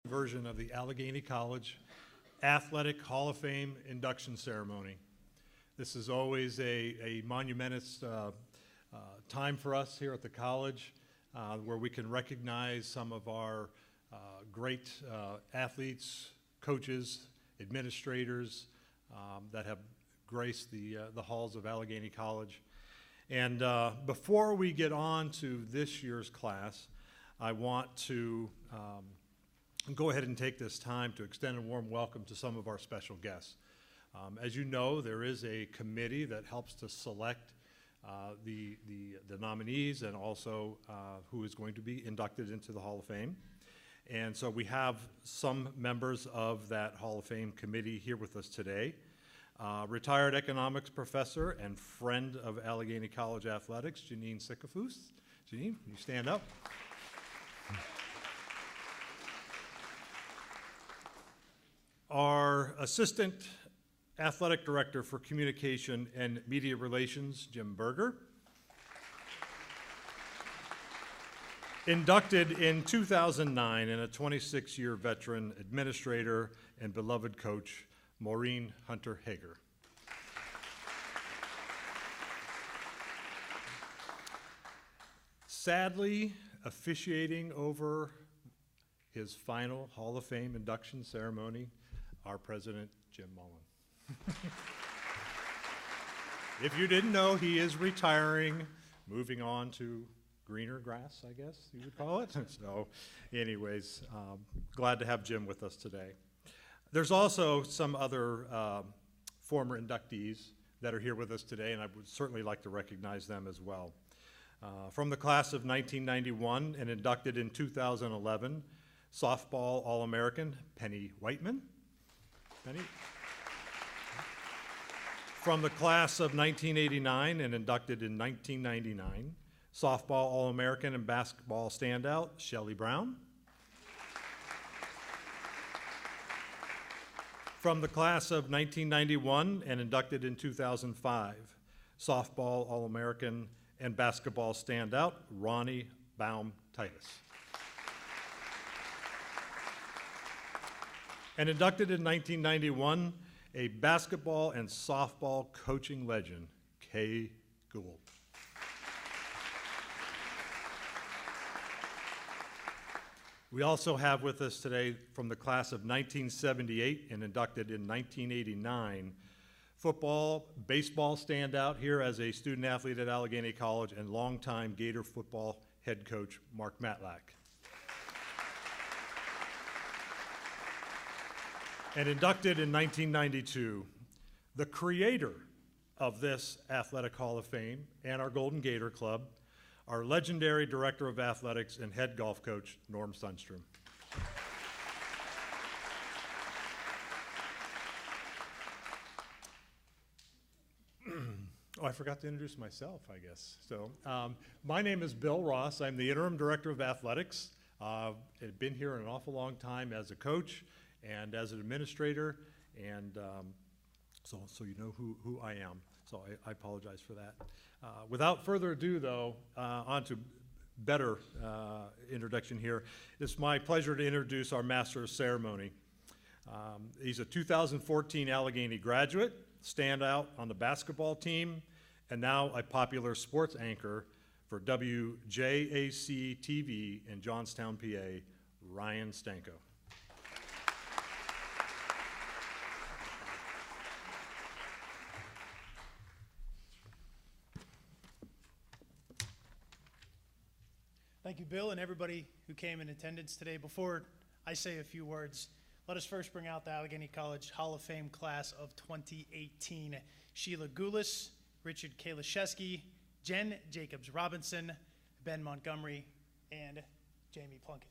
version of the Allegheny College Athletic Hall of Fame induction ceremony. This is always a monumentous time for us here at the college where we can recognize some of our great athletes, coaches, administrators that have graced the halls of Allegheny College. And before we get on to this year's class, I want to go ahead and take this time to extend a warm welcome to some of our special guests. As you know, there is a committee that helps to select the nominees and also who is going to be inducted into the Hall of Fame. And so we have some members of that Hall of Fame committee here with us today. Retired economics professor and friend of Allegheny College Athletics, Janine Sikafus. Janine, can you stand up? Our assistant athletic director for communication and media relations, Jim Berger. Inducted in 2009 and a 26-year veteran administrator and beloved coach, Maureen Hunter-Hager. Sadly, officiating over his final Hall of Fame induction ceremony, our president, Jim Mullen. If you didn't know, he is retiring, moving on to greener grass, I guess you would call it. So anyways, glad to have Jim with us today. There's also some other former inductees that are here with us today, and I would certainly like to recognize them as well. From the class of 1991 and inducted in 2011, softball All-American, Penny Whiteman. Penny. From the class of 1989 and inducted in 1999, softball All-American and basketball standout, Shelley Brown. From the class of 1991 and inducted in 2005, softball All-American and basketball standout, Ronnie Baum-Titus. And inducted in 1991, a basketball and softball coaching legend, Kay Gould. We also have with us today from the class of 1978 and inducted in 1989, football, baseball standout here as a student athlete at Allegheny College and longtime Gator football head coach, Mark Matlack. And inducted in 1992, the creator of this Athletic Hall of Fame and our Golden Gator Club, our legendary director of athletics and head golf coach, Norm Sundstrm. Oh, I forgot to introduce myself, I guess. So, my name is Bill Ross. I'm the interim director of athletics. I've been here an awful long time as a coach and as an administrator, and so you know who I am. So I apologize for that. Without further ado, though, on to better introduction here. It's my pleasure to introduce our Master of Ceremony. He's a 2014 Allegheny graduate, standout on the basketball team, and now a popular sports anchor for WJAC TV in Johnstown, PA, Ryan Stanko. Thank you, Bill, and everybody who came in attendance today. Before I say a few words, let us first bring out the Allegheny College Hall of Fame class of 2018. Sheila Gillis, Richard Kaliszewski, Jenn Robinson, Ben Montgomery, and Jamie Plunkett.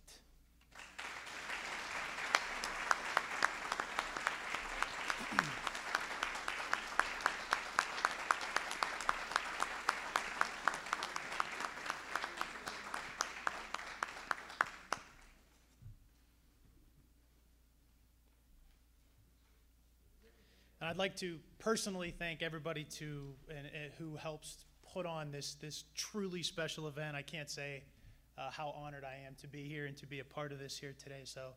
And I'd like to personally thank everybody who helps put on this truly special event. I can't say how honored I am to be here and to be a part of this here today. So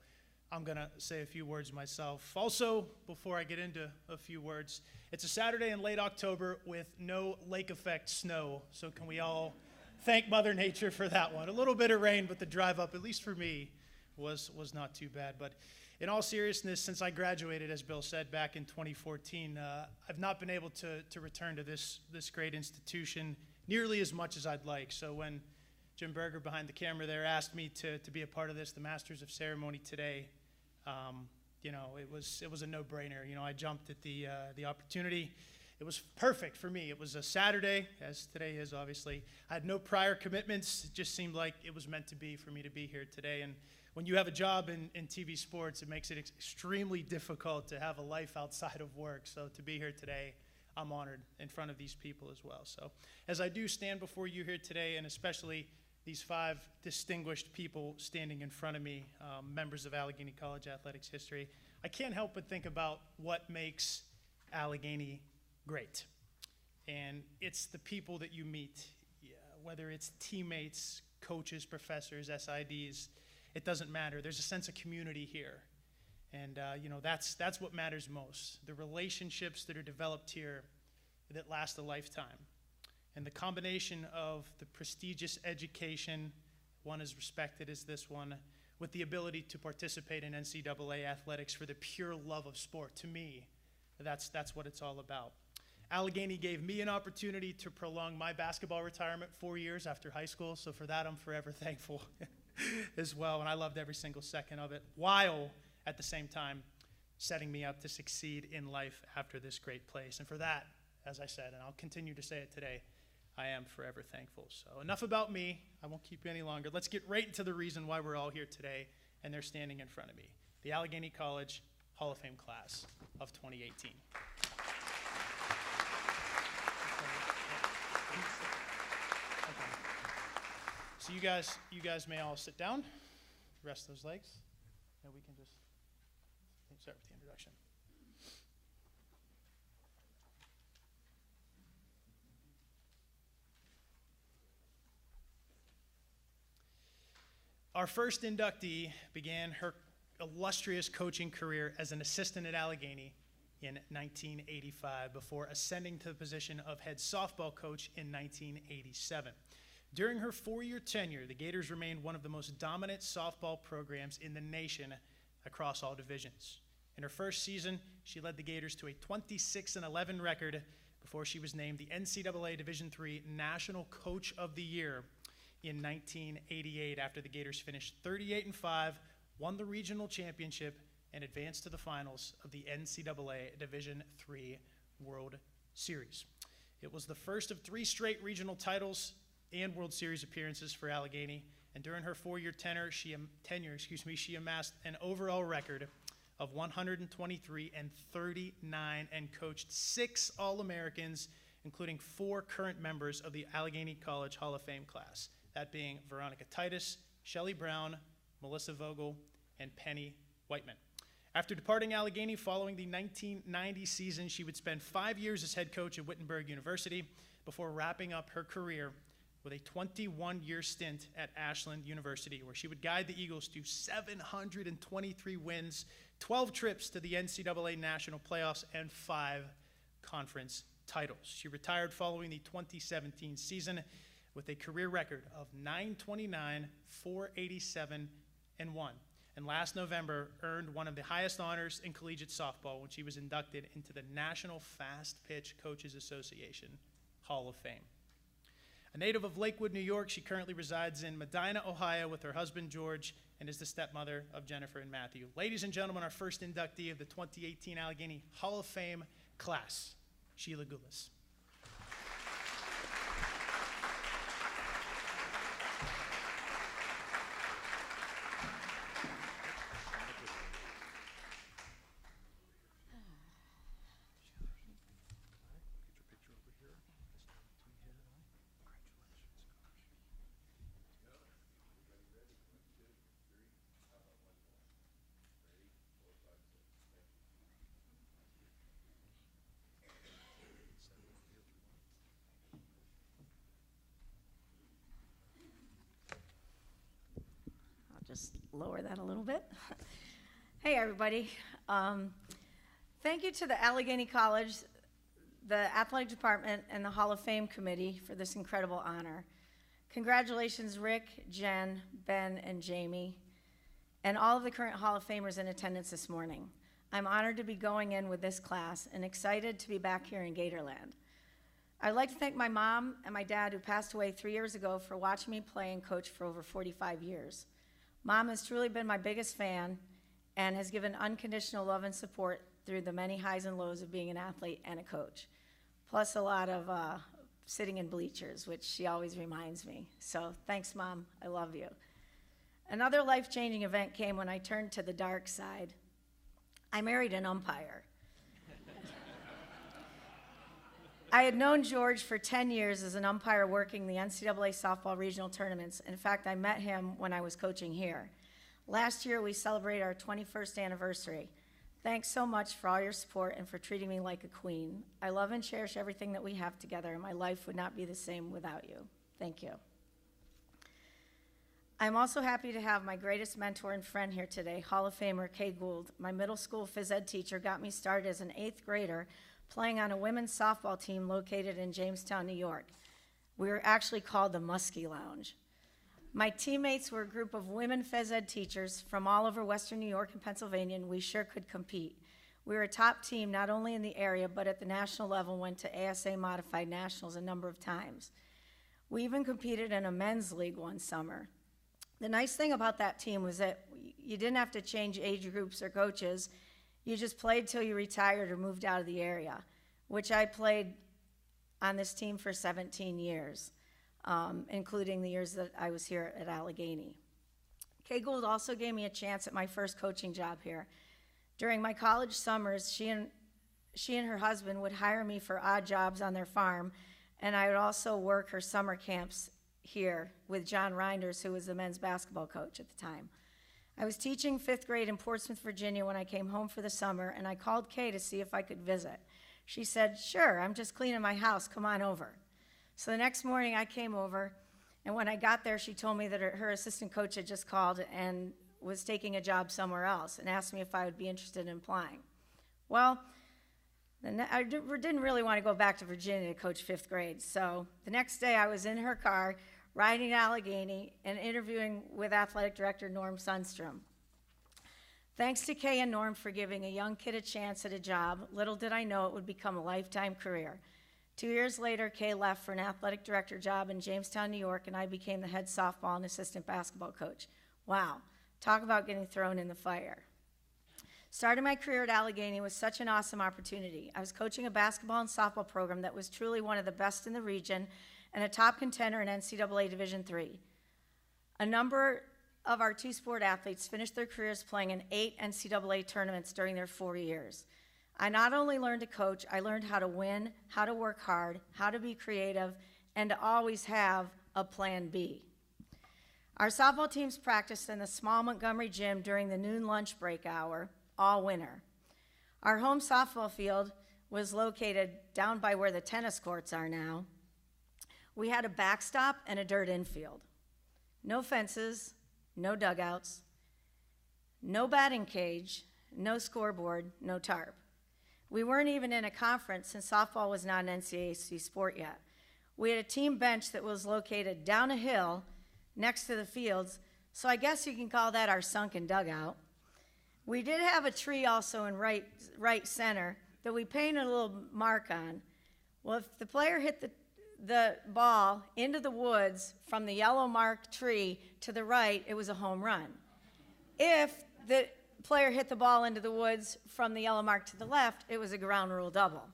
I'm going to say a few words myself. Also, before I get into a few words, it's a Saturday in late October with no lake effect snow, so can we all thank Mother Nature for that one? A little bit of rain, but the drive up, at least for me, was not too bad. But in all seriousness, since I graduated, as Bill said, back in 2014, I've not been able to return to this great institution nearly as much as I'd like. So when Jim Berger behind the camera there asked me to be a part of this, the Masters of Ceremony today, you know, it was a no-brainer. You know, I jumped at the opportunity. It was perfect for me. It was a Saturday, as today is, obviously. I had no prior commitments. It just seemed like it was meant to be for me to be here today. And when you have a job in TV sports, it makes it extremely difficult to have a life outside of work. So to be here today, I'm honored in front of these people as well. So as I do stand before you here today, and especially these 5 distinguished people standing in front of me, members of Allegheny College athletics history, I can't help but think about what makes Allegheny great. And it's the people that you meet, whether it's teammates, coaches, professors, SIDs, it doesn't matter. There's a sense of community here. And you know, that's what matters most. The relationships that are developed here that last a lifetime. And the combination of the prestigious education, one as respected as this one, with the ability to participate in NCAA athletics for the pure love of sport. To me, that's what it's all about. Allegheny gave me an opportunity to prolong my basketball retirement 4 years after high school, so for that I'm forever thankful as well, and I loved every single second of it, while at the same time setting me up to succeed in life after this great place. And for that, as I said, and I'll continue to say it today, I am forever thankful. So enough about me. I won't keep you any longer. Let's get right into the reason why we're all here today, and they're standing in front of me. The Allegheny College Hall of Fame class of 2018. So you guys may all sit down, rest those legs, and we can just start with the introduction. Our first inductee began her illustrious coaching career as an assistant at Allegheny in 1985 before ascending to the position of head softball coach in 1987. During her 4-year tenure, the Gators remained one of the most dominant softball programs in the nation across all divisions. In her first season, she led the Gators to a 26-11 record before she was named the NCAA Division III National Coach of the Year in 1988 after the Gators finished 38-5, won the regional championship, and advanced to the finals of the NCAA Division III World Series. It was the first of 3 straight regional titles and World Series appearances for Allegheny, and during her 4-year tenure, she amassed an overall record of 123-39 and coached 6 All-Americans, including 4 current members of the Allegheny College Hall of Fame class, that being Veronica Titus, Shelley Brown, Melissa Vogel, and Penny Whiteman. After departing Allegheny following the 1990 season, she would spend 5 years as head coach at Wittenberg University before wrapping up her career with a 21-year stint at Ashland University, where she would guide the Eagles to 723 wins, 12 trips to the NCAA National Playoffs, and 5 conference titles. She retired following the 2017 season with a career record of 929, 487, and 1. And last November earned one of the highest honors in collegiate softball when she was inducted into the National Fast Pitch Coaches Association Hall of Fame. A native of Lakewood, New York, she currently resides in Medina, Ohio with her husband, George, and is the stepmother of Jennifer and Matthew. Ladies and gentlemen, our first inductee of the 2018 Allegheny Hall of Fame class, Sheila Gillis. Just lower that a little bit. Hey, everybody. Thank you to the Allegheny College, the Athletic Department, and the Hall of Fame Committee for this incredible honor. Congratulations, Rick, Jen, Ben, and Jamie, and all of the current Hall of Famers in attendance this morning. I'm honored to be going in with this class and excited to be back here in Gatorland. I'd like to thank my mom and my dad, who passed away 3 years ago, for watching me play and coach for over 45 years. Mom has truly been my biggest fan and has given unconditional love and support through the many highs and lows of being an athlete and a coach, plus a lot of sitting in bleachers, which she always reminds me. So thanks, Mom. I love you. Another life-changing event came when I turned to the dark side. I married an umpire. I had known George for 10 years as an umpire working the NCAA softball regional tournaments. In fact, I met him when I was coaching here. Last year, we celebrated our 21st anniversary. Thanks so much for all your support and for treating me like a queen. I love and cherish everything that we have together, and my life would not be the same without you. Thank you. I'm also happy to have my greatest mentor and friend here today, Hall of Famer Kay Gould. My middle school phys ed teacher got me started as an 8th grader playing on a women's softball team located in Jamestown, New York. We were actually called the Muskie Lounge. My teammates were a group of women phys ed teachers from all over Western New York and Pennsylvania, and we sure could compete. We were a top team not only in the area, but at the national level, went to ASA Modified Nationals a number of times. We even competed in a men's league one summer. The nice thing about that team was that you didn't have to change age groups or coaches. You just played till you retired or moved out of the area, which I played on this team for 17 years. Including the years that I was here at Allegheny. Kay Gould also gave me a chance at my first coaching job here. During my college summers, she and her husband would hire me for odd jobs on their farm, and I would also work her summer camps here with John Rynders, who was the men's basketball coach at the time. I was teaching 5th grade in Portsmouth, Virginia when I came home for the summer, and I called Kay to see if I could visit. She said, "Sure, I'm just cleaning my house, come on over." So the next morning I came over, and when I got there, she told me that her assistant coach had just called and was taking a job somewhere else and asked me if I would be interested in applying. Well, I didn't really want to go back to Virginia to coach 5th grade, so the next day I was in her car riding to Allegheny and interviewing with athletic director Norm Sundstrm. Thanks to Kay and Norm for giving a young kid a chance at a job, little did I know it would become a lifetime career. 2 years later, Kay left for an athletic director job in Jamestown, New York, and I became the head softball and assistant basketball coach. Wow, talk about getting thrown in the fire. Starting my career at Allegheny was such an awesome opportunity. I was coaching a basketball and softball program that was truly one of the best in the region and a top contender in NCAA Division III. A number of our two-sport athletes finished their careers playing in 8 NCAA tournaments during their 4 years. I not only learned to coach, I learned how to win, how to work hard, how to be creative, and to always have a plan B. Our softball teams practiced in the small Montgomery gym during the noon lunch break hour all winter. Our home softball field was located down by where the tennis courts are now. We had a backstop and a dirt infield. No fences, no dugouts, no batting cage, no scoreboard, no tarp. We weren't even in a conference since softball was not an NCAA sport yet. We had a team bench that was located down a hill next to the fields, so I guess you can call that our sunken dugout. We did have a tree also in right center that we painted a little mark on. Well, if the player hit the ball into the woods from the yellow marked tree to the right, it was a home run. If the player hit the ball into the woods from the yellow mark to the left, it was a ground rule double.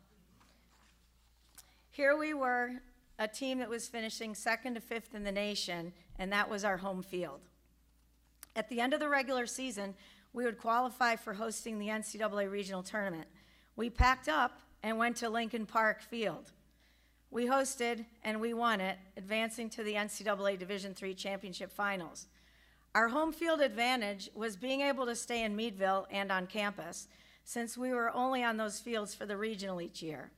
Here we were, a team that was finishing 2nd to 5th in the nation, and that was our home field. At the end of the regular season, we would qualify for hosting the NCAA regional tournament. We packed up and went to Lincoln Park Field. We hosted and we won it, advancing to the NCAA Division III championship finals. Our home field advantage was being able to stay in Meadville and on campus, since we were only on those fields for the regional each year.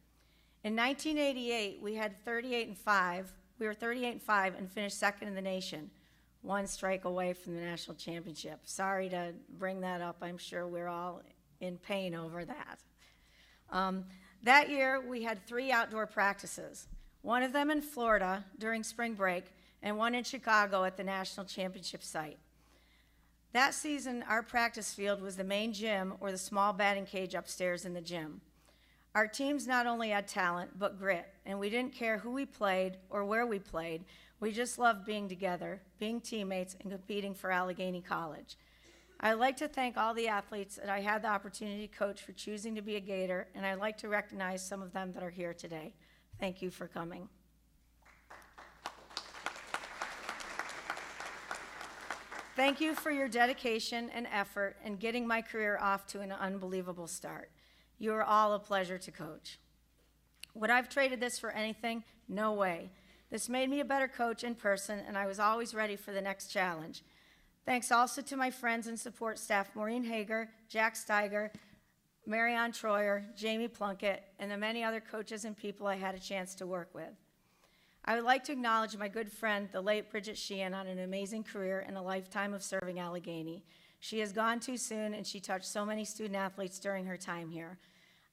In 1988, we had 38-5. We were 38-5 and finished 2nd in the nation. one strike away from the national championship. Sorry to bring that up. I'm sure we're all in pain over that. That year, we had 3 outdoor practices, one of them in Florida during spring break and one in Chicago at the national championship site. That season, our practice field was the main gym or the small batting cage upstairs in the gym. Our teams not only had talent, but grit, and we didn't care who we played or where we played. We just loved being together, being teammates, and competing for Allegheny College. I'd like to thank all the athletes that I had the opportunity to coach for choosing to be a Gator, and I'd like to recognize some of them that are here today. Thank you for coming. Thank you for your dedication and effort in getting my career off to an unbelievable start. You are all a pleasure to coach. Would I have traded this for anything? No way. This made me a better coach in person, and I was always ready for the next challenge. Thanks also to my friends and support staff, Maureen Hager, Jack Steiger, Marianne Troyer, Jamie Plunkett, and the many other coaches and people I had a chance to work with. I would like to acknowledge my good friend, the late Bridget Sheehan, on an amazing career and a lifetime of serving Allegheny. She has gone too soon, and she touched so many student athletes during her time here.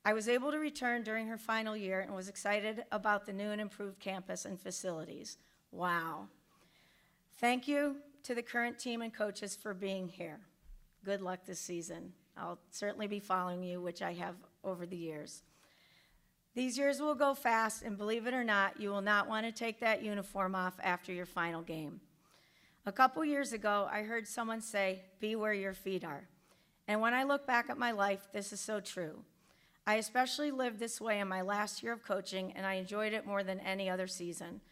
I was able to return during her final year and was excited about the new and improved campus and facilities. Wow. Thank you to the current team and coaches for being here. Good luck this season. I'll certainly be following you, which I have over the years. These years will go fast, and believe it or not, you will not want to take that uniform off after your final game. A couple years ago, I heard someone say, "Be where your feet are." And when I look back at my life, this is so true. I especially lived this way in my last year of coaching, and I enjoyed it more than any other season.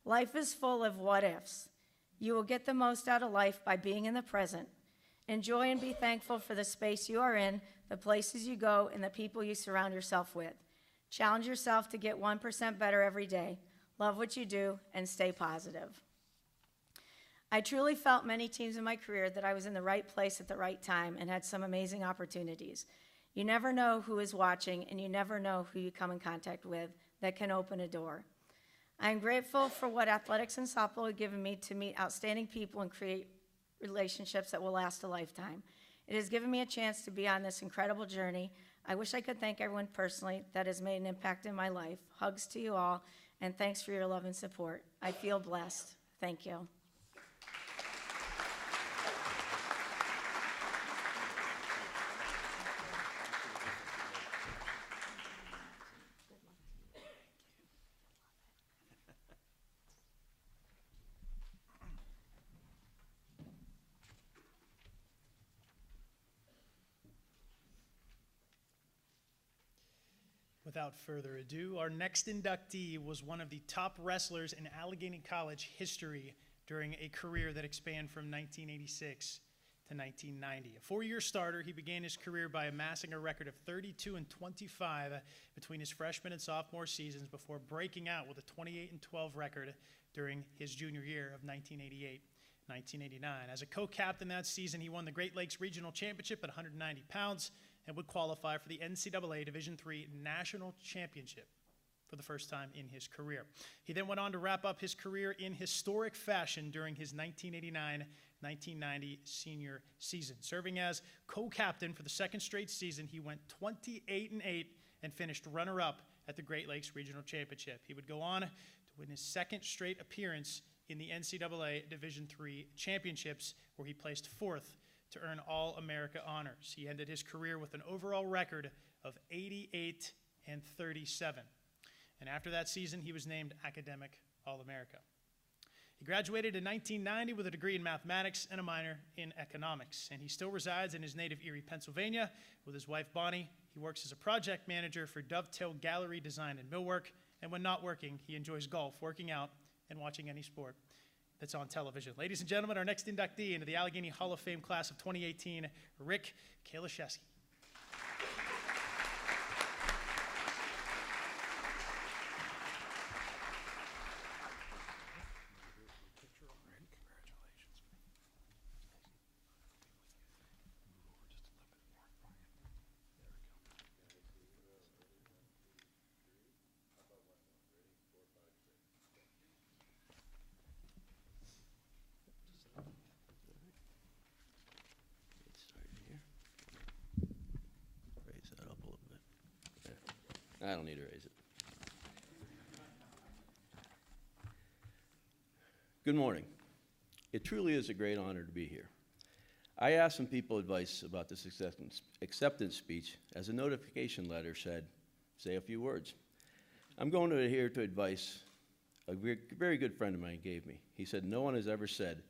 Life is full of what-ifs. You will get the most out of life by being in the present. Enjoy and be thankful for the space you are in, the places you go, and the people you surround yourself with. Challenge yourself to get 1% better every day. Love what you do, and stay positive. I truly felt many times in my career that I was in the right place at the right time and had some amazing opportunities. You never know who is watching, and you never know who you come in contact with that can open a door. I am grateful for what athletics and softball have given me to meet outstanding people and create relationships that will last a lifetime. It has given me a chance to be on this incredible journey. I wish I could thank everyone personally that has made an impact in my life. Hugs to you all, and thanks for your love and support. I feel blessed. Thank you. Without further ado, our next inductee was one of the top wrestlers in Allegheny College history during a career that spanned from 1986 to 1990. A 4-year starter, he began his career by amassing a record of 32-25 between his freshman and sophomore seasons before breaking out with a 28-12 record during his junior year of 1988-1989. As a co-captain that season, he won the Great Lakes Regional Championship at 190 pounds and would qualify for the NCAA Division III National Championship for the first time in his career. He then went on to wrap up his career in historic fashion during his 1989-1990 senior season. Serving as co-captain for the second straight season, he went 28-8 and finished runner-up at the Great Lakes Regional Championship. He would go on to win his second straight appearance in the NCAA Division III Championships, where he placed fourth to earn All-America honors. He ended his career with an overall record of 88-37. And after that season, he was named Academic All-America. He graduated in 1990 with a degree in mathematics and a minor in economics. And he still resides in his native Erie, Pennsylvania with his wife, Bonnie. He works as a project manager for Dovetail Gallery Design in Millwork. And when not working, he enjoys golf, working out, and watching any sport that's on television. Ladies and gentlemen, our next inductee into the Allegheny Hall of Fame class of 2018, Richard Kaliszewski. I don't need to raise it. Good morning. It truly is a great honor to be here. I asked some people advice about this acceptance speech as a notification letter said, say a few words. I'm going to adhere to advice a very good friend of mine gave me. He said, no one has ever said,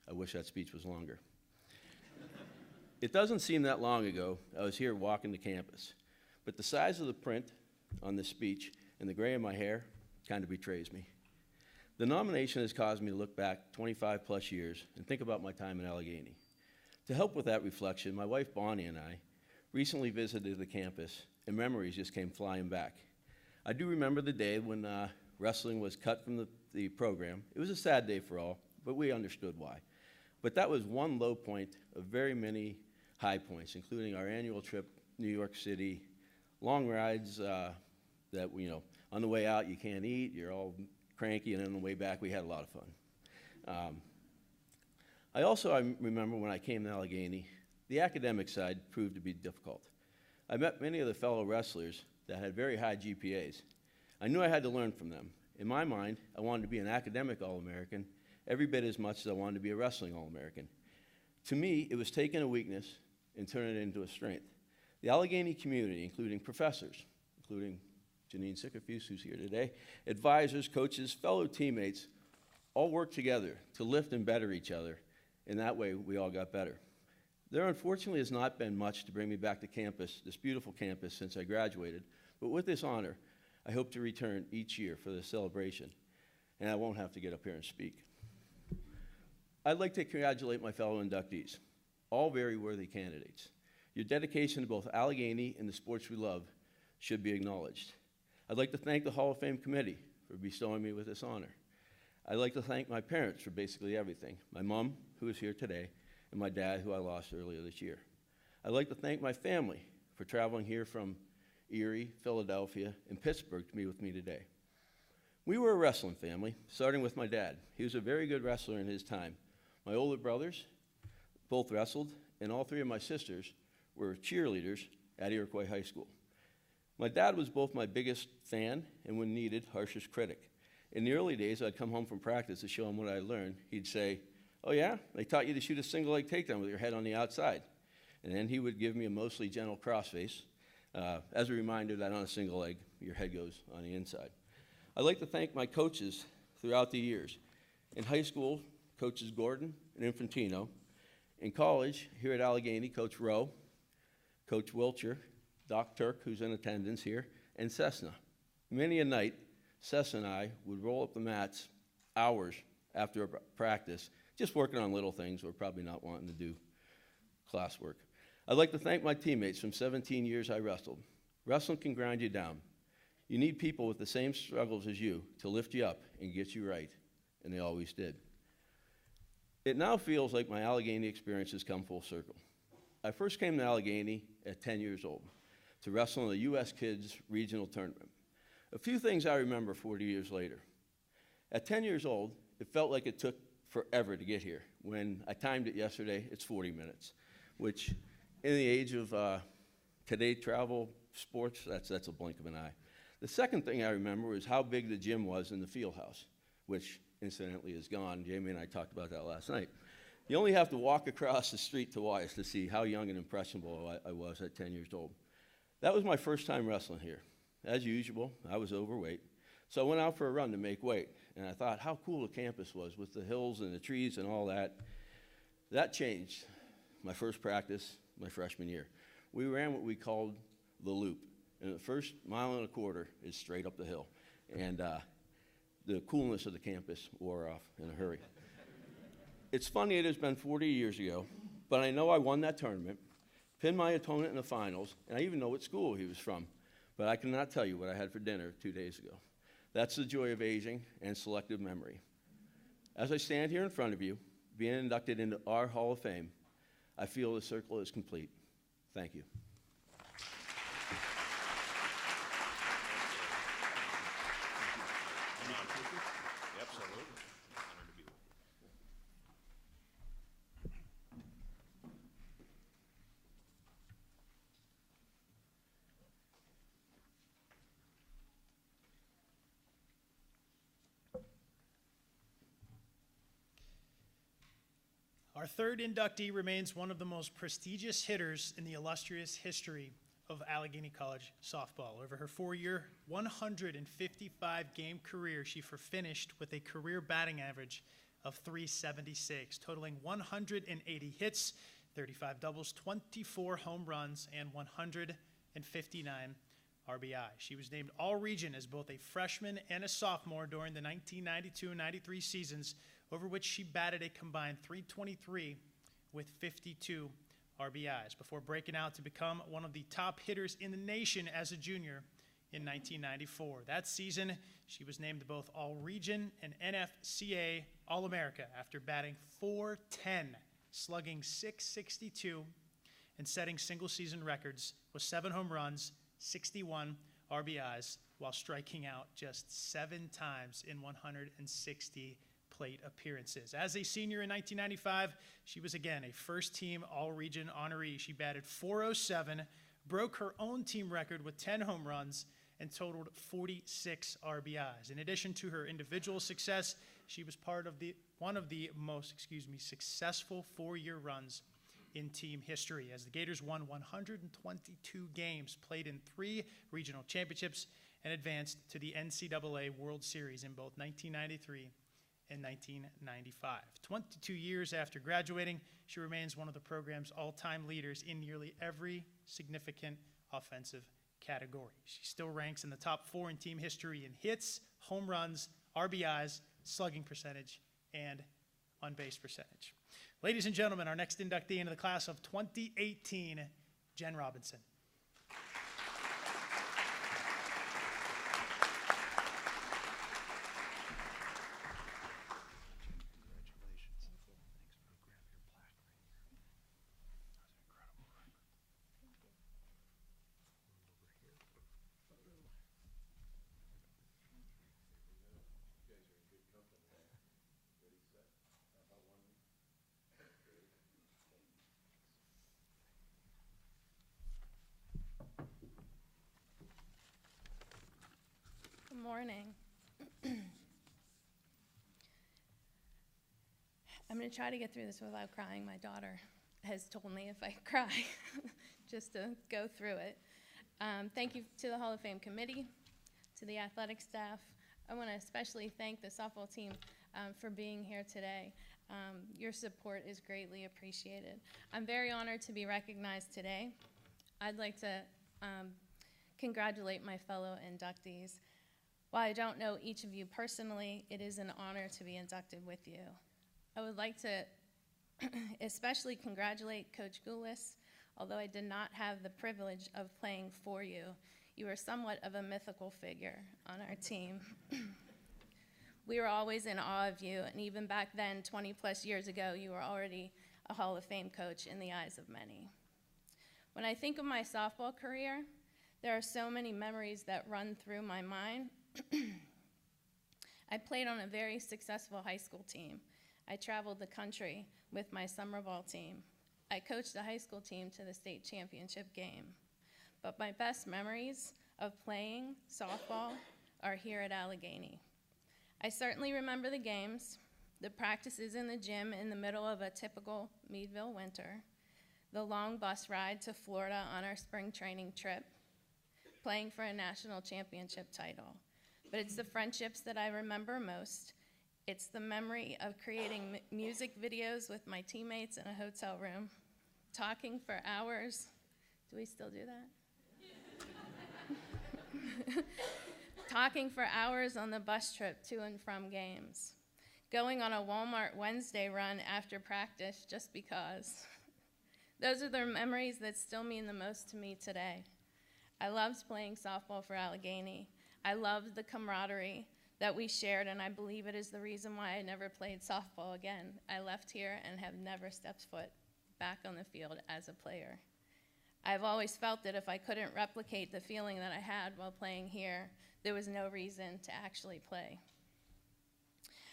I wish that speech was longer. It doesn't seem that long ago I was here walking the campus, but the size of the print on this speech and the gray in my hair kind of betrays me. The nomination has caused me to look back 25 plus years and think about my time in Allegheny. To help with that reflection, my wife Bonnie and I recently visited the campus, and memories just came flying back. I do remember the day when wrestling was cut from the program. It was a sad day for all, but we understood why. But that was one low point of very many high points, including our annual trip to New York City, long rides that, on the way out you can't eat, you're all cranky, and on the way back we had a lot of fun. I remember when I came to Allegheny, the academic side proved to be difficult. I met many of the fellow wrestlers that had very high GPAs. I knew I had to learn from them. In my mind, I wanted to be an academic All-American every bit as much as I wanted to be a wrestling All-American. To me, it was taking a weakness and turning it into a strength. The Allegheny community, including professors, including Janine Sycophus, who's here today, advisors, coaches, fellow teammates, all worked together to lift and better each other, and that way we all got better. There unfortunately has not been much to bring me back to campus, this beautiful campus, since I graduated, but with this honor, I hope to return each year for this celebration, and I won't have to get up here and speak. I'd like to congratulate my fellow inductees, all very worthy candidates. Your dedication to both Allegheny and the sports we love should be acknowledged. I'd like to thank the Hall of Fame committee for bestowing me with this honor. I'd like to thank my parents for basically everything, my mom, who is here today, and my dad, who I lost earlier this year. I'd like to thank my family for traveling here from Erie, Philadelphia, and Pittsburgh to be with me today. We were a wrestling family, starting with my dad. He was a very good wrestler in his time. My older brothers both wrestled, and all three of my sisters were cheerleaders at Iroquois High School. My dad was both my biggest fan and, when needed, harshest critic. In the early days, I'd come home from practice to show him what I learned. He'd say, oh yeah, they taught you to shoot a single leg takedown with your head on the outside. And then he would give me a mostly gentle crossface as a reminder that on a single leg, your head goes on the inside. I'd like to thank my coaches throughout the years. In high school, Coaches Gordon and Infantino. In college, here at Allegheny, Coach Rowe, Coach Wilcher, Doc Turk, who's in attendance here, and Cessna. Many a night, Cessna and I would roll up the mats hours after a practice, just working on little things or probably not wanting to do classwork. I'd like to thank my teammates from 17 years I wrestled. Wrestling can grind you down. You need people with the same struggles as you to lift you up and get you right, and they always did. It now feels like my Allegheny experience has come full circle. I first came to Allegheny at 10 years old to wrestle in the U.S. Kids Regional Tournament. A few things I remember 40 years later. At 10 years old, it felt like it took forever to get here. When I timed it yesterday, it's 40 minutes, which in the age of today travel sports, that's a blink of an eye. The second thing I remember is how big the gym was in the field house, which incidentally is gone. Jamie and I talked about that last night. You only have to walk across the street to Wise to see how young and impressionable I was at 10 years old. That was my first time wrestling here. As usual, I was overweight, so I went out for a run to make weight, and I thought how cool the campus was with the hills and the trees and all that. That changed my first practice, my freshman year. We ran what we called the loop, and the first mile and a quarter is straight up the hill, and the coolness of the campus wore off in a hurry. It's funny it has been 40 years ago, but I know I won that tournament, pinned my opponent in the finals, and I even know what school he was from, but I cannot tell you what I had for dinner 2 days ago. That's the joy of aging and selective memory. As I stand here in front of you, being inducted into our Hall of Fame, I feel the circle is complete. Thank you. Our third inductee remains one of the most prestigious hitters in the illustrious history of Allegheny College softball. Over her 4-year, 155-game career, she finished with a career batting average of .376, totaling 180 hits, 35 doubles, 24 home runs, and 159 RBI. She was named All-Region as both a freshman and a sophomore during the 1992-93 seasons, over which she batted a combined .323 with 52 RBIs, before breaking out to become one of the top hitters in the nation as a junior in 1994. That season, she was named both All-Region and NFCA All-America after batting .410, slugging .662, and setting single-season records with 7 home runs, 61 RBIs, while striking out just 7 times in 160 plate appearances. As a senior in 1995, she was again a first-team All-Region honoree. She batted .407, broke her own team record with 10 home runs, and totaled 46 RBIs. In addition to her individual success, she was part of one of the most successful 4-year runs in team history, as the Gators won 122 games, played in 3 regional championships, and advanced to the NCAA World Series in both 1993 and 1995. 22 years after graduating, she remains one of the program's all-time leaders in nearly every significant offensive category. She still ranks in the top 4 in team history in hits, home runs, RBIs, slugging percentage, and on-base percentage. Ladies and gentlemen, our next inductee into the class of 2018, Jenn Robinson. Good morning. I'm going to try to get through this without crying. My daughter has told me if I cry, just to go through it. Thank you to the Hall of Fame committee, to the athletic staff. I want to especially thank the softball team for being here today. Your support is greatly appreciated. I'm very honored to be recognized today. I'd like to congratulate my fellow inductees. While I don't know each of you personally, it is an honor to be inducted with you. I would like to especially congratulate Coach Gulas. Although I did not have the privilege of playing for you, you are somewhat of a mythical figure on our team. We were always in awe of you, and even back then, 20 plus years ago, you were already a Hall of Fame coach in the eyes of many. When I think of my softball career, there are so many memories that run through my mind. I played on a very successful high school team. I traveled the country with my summer ball team. I coached the high school team to the state championship game. But my best memories of playing softball are here at Allegheny. I certainly remember the games, the practices in the gym in the middle of a typical Meadville winter, the long bus ride to Florida on our spring training trip, playing for a national championship title. But it's the friendships that I remember most. It's the memory of creating music videos with my teammates in a hotel room, talking for hours. Do we still do that? Talking for hours on the bus trip to and from games. Going on a Walmart Wednesday run after practice just because. Those are the memories that still mean the most to me today. I loved playing softball for Allegheny. I loved the camaraderie that we shared, and I believe it is the reason why I never played softball again. I left here and have never stepped foot back on the field as a player. I've always felt that if I couldn't replicate the feeling that I had while playing here, there was no reason to actually play.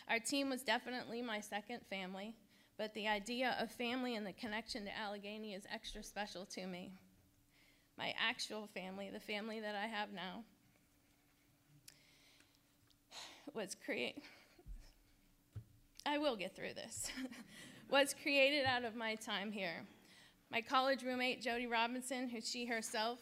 Our team was definitely my second family, but the idea of family and the connection to Allegheny is extra special to me. My actual family, the family that I have now, I will get through this, was created out of my time here. My college roommate, Jody Robinson, who she herself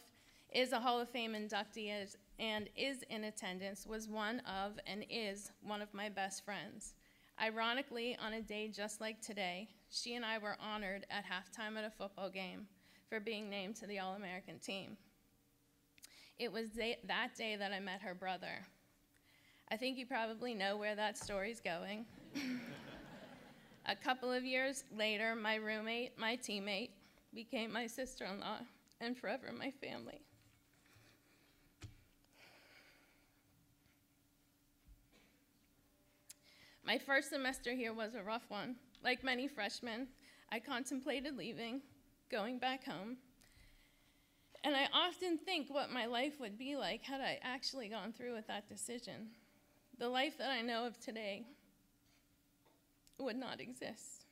is a Hall of Fame inductee and is in attendance, was one of and is one of my best friends. Ironically, on a day just like today, she and I were honored at halftime at a football game for being named to the All-American team. It was that day that I met her brother. I think you probably know where that story's going. A couple of years later, my roommate, my teammate, became my sister-in-law and forever my family. My first semester here was a rough one. Like many freshmen, I contemplated leaving, going back home, and I often think what my life would be like had I actually gone through with that decision. The life that I know of today would not exist.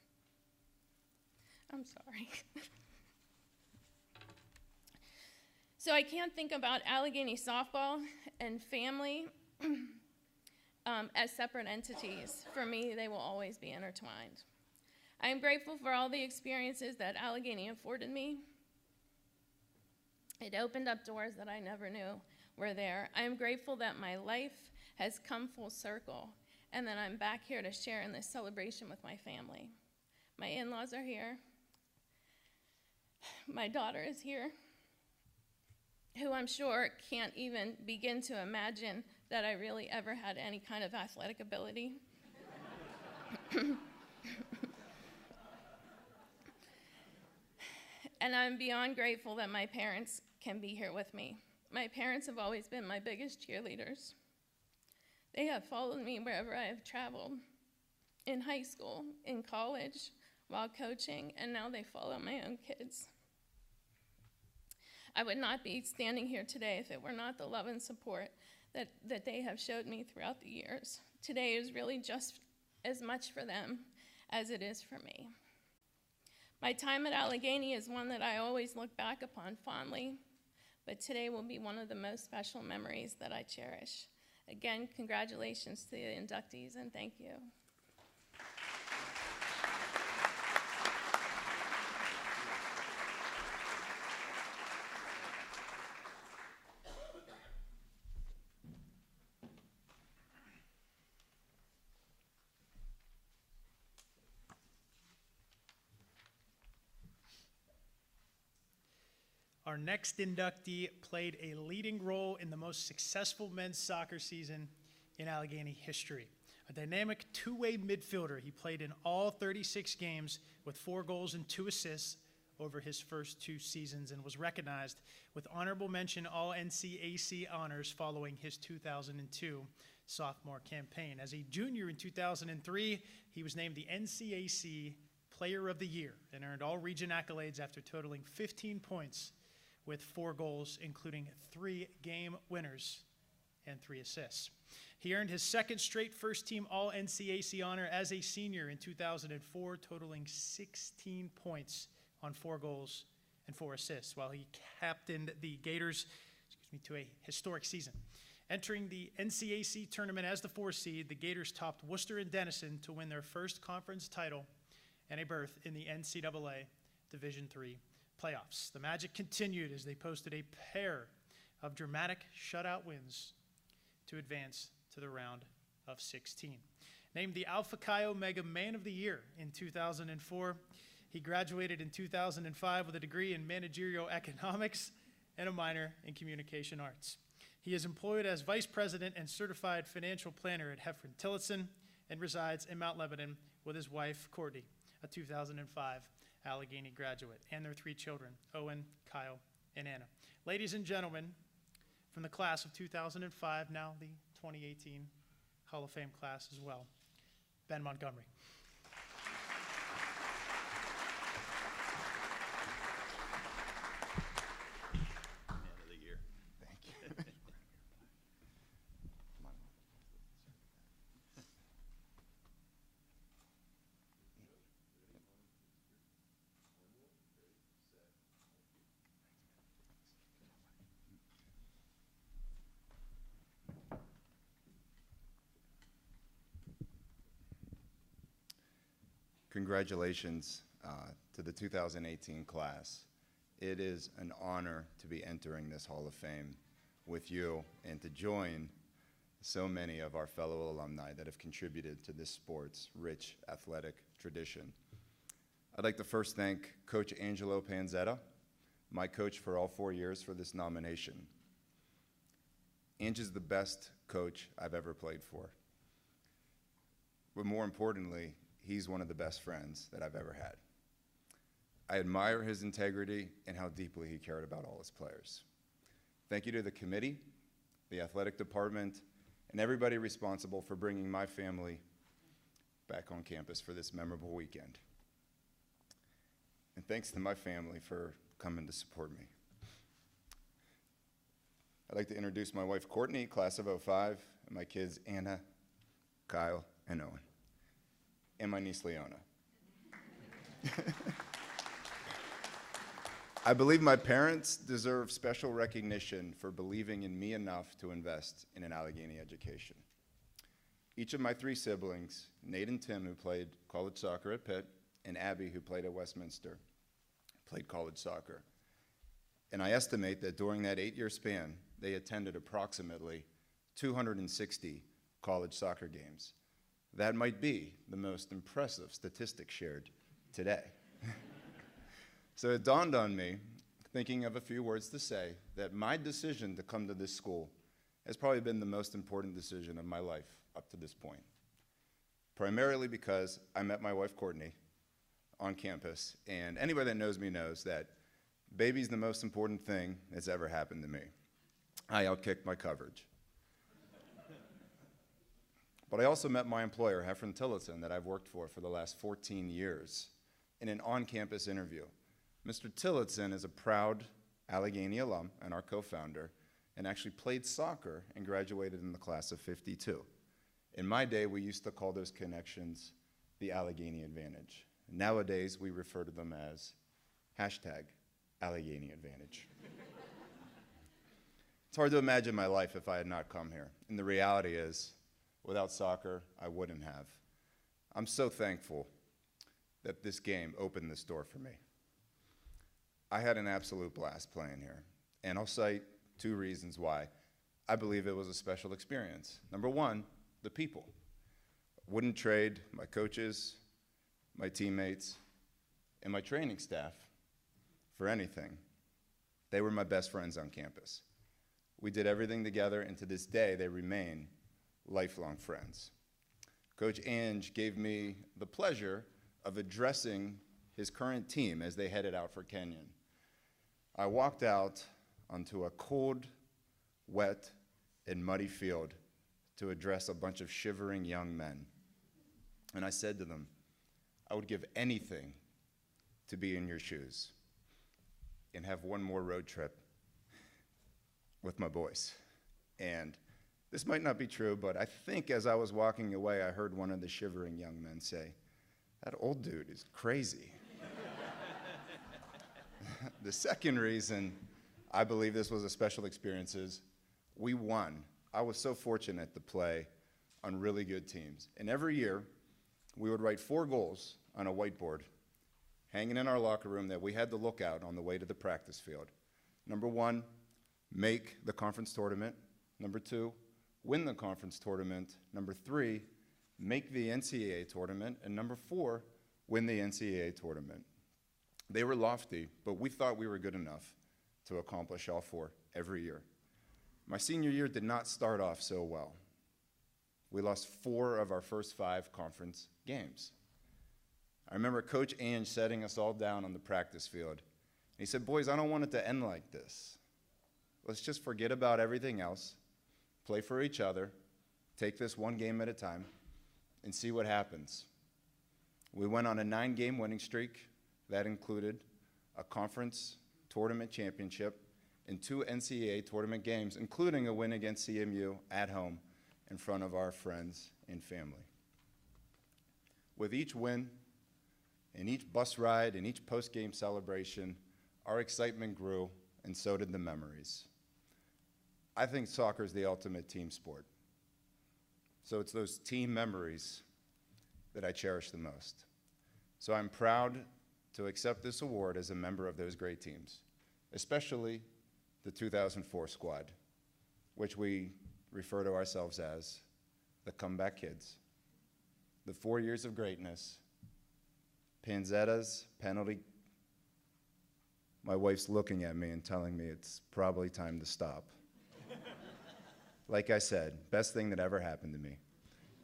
I'm sorry. So I can't think about Allegheny softball and family as separate entities. For me, they will always be intertwined. I am grateful for all the experiences that Allegheny afforded me. It opened up doors that I never knew were there. I am grateful that my life has come full circle and that I'm back here to share in this celebration with my family. My in-laws are here. My daughter is here, who I'm sure can't even begin to imagine that I really ever had any kind of athletic ability. And I'm beyond grateful that my parents can be here with me. My parents have always been my biggest cheerleaders. They have followed me wherever I have traveled, in high school, in college, while coaching, and now they follow my own kids. I would not be standing here today if it were not the love and support that they have showed me throughout the years. Today is really just as much for them as it is for me. My time at Allegheny is one that I always look back upon fondly, but today will be one of the most special memories that I cherish. Again, congratulations to the inductees, and thank you. Our next inductee played a leading role in the most successful men's soccer season in Allegheny history. A dynamic two-way midfielder, he played in all 36 games with 4 goals and 2 assists over his first 2 seasons and was recognized with honorable mention All-NCAC honors following his 2002 sophomore campaign. As a junior in 2003, he was named the NCAC Player of the Year and earned all region accolades after totaling 15 points with 4 goals, including 3 game winners and 3 assists. He earned his second straight first-team All-NCAC honor as a senior in 2004, totaling 16 points on 4 goals and 4 assists, while he captained the Gators to a historic season. Entering the NCAC tournament as the 4th seed, the Gators topped Worcester and Denison to win their first conference title and a berth in the NCAA Division III playoffs. The Magic continued as they posted a pair of dramatic shutout wins to advance to the round of 16. Named the Alpha Chi Omega Man of the Year in 2004, he graduated in 2005 with a degree in managerial economics and a minor in communication arts. He is employed as vice president and certified financial planner at Heffron Tillotson and resides in Mount Lebanon with his wife, Courtney, a 2005 Allegheny graduate, and their 3 children, Owen, Kyle, and Anna. Ladies and gentlemen, from the class of 2005, now the 2018 Hall of Fame class as well, Ben Montgomery. Man of the year. Thank you. congratulations to the 2018 class. It is an honor to be entering this Hall of Fame with you and to join so many of our fellow alumni that have contributed to this sport's rich athletic tradition. I'd like to first thank Coach Angelo Panzetta, my coach for all 4 years, for this nomination. Ange is the best coach I've ever played for. But more importantly, he's one of the best friends that I've ever had. I admire his integrity and how deeply he cared about all his players. Thank you to the committee, the athletic department, and everybody responsible for bringing my family back on campus for this memorable weekend. And thanks to my family for coming to support me. I'd like to introduce my wife, Courtney, class of '05, and my kids, Anna, Kyle, and Owen, and my niece, Leona. I believe my parents deserve special recognition for believing in me enough to invest in an Allegheny education. Each of my 3 siblings, Nate and Tim, who played college soccer at Pitt, and Abby, who played at Westminster, played college soccer. And I estimate that during that 8-year span, they attended approximately 260 college soccer games. That might be the most impressive statistic shared today. So it dawned on me, thinking of a few words to say, that my decision to come to this school has probably been the most important decision of my life up to this point. Primarily because I met my wife, Courtney, on campus, and anybody that knows me knows that baby's the most important thing that's ever happened to me. I outkicked my coverage. But I also met my employer, Heffron Tillotson, that I've worked for the last 14 years, in an on-campus interview. Mr. Tillotson is a proud Allegheny alum and our co-founder, and actually played soccer and graduated in the class of '52. In my day, we used to call those connections the Allegheny Advantage. Nowadays, we refer to them as #Allegheny Advantage. It's hard to imagine my life if I had not come here. And the reality is, without soccer, I wouldn't have. I'm so thankful that this game opened this door for me. I had an absolute blast playing here. And I'll cite 2 reasons why I believe it was a special experience. Number 1, the people. Wouldn't trade my coaches, my teammates, and my training staff for anything. They were my best friends on campus. We did everything together, and to this day, they remain lifelong friends. Coach Ange gave me the pleasure of addressing his current team as they headed out for Kenyon. I walked out onto a cold, wet, and muddy field to address a bunch of shivering young men. And I said to them, I would give anything to be in your shoes and have one more road trip with my boys. And this might not be true, but I think as I was walking away, I heard one of the shivering young men say, that old dude is crazy. The second reason I believe this was a special experience is we won. I was so fortunate to play on really good teams. And every year, we would write 4 goals on a whiteboard hanging in our locker room that we had to look out on the way to the practice field. Number 1, make the conference tournament. Number 2, win the conference tournament. Number 3, make the NCAA tournament. And number 4, win the NCAA tournament. They were lofty, but we thought we were good enough to accomplish all 4 every year. My senior year did not start off so well. We lost 4 of our first 5 conference games. I remember Coach Ange setting us all down on the practice field. He said, boys, I don't want it to end like this. Let's just forget about everything else, play for each other, take this one game at a time, and see what happens. We went on a 9-game winning streak. That included a conference tournament championship and 2 NCAA tournament games, including a win against CMU at home in front of our friends and family. With each win and each bus ride and each post-game celebration, our excitement grew, and so did the memories. I think soccer is the ultimate team sport. So it's those team memories that I cherish the most. So I'm proud to accept this award as a member of those great teams, especially the 2004 squad, which we refer to ourselves as the Comeback Kids. The 4 years of greatness, Panzetta's penalty. My wife's looking at me and telling me it's probably time to stop. Like I said, best thing that ever happened to me.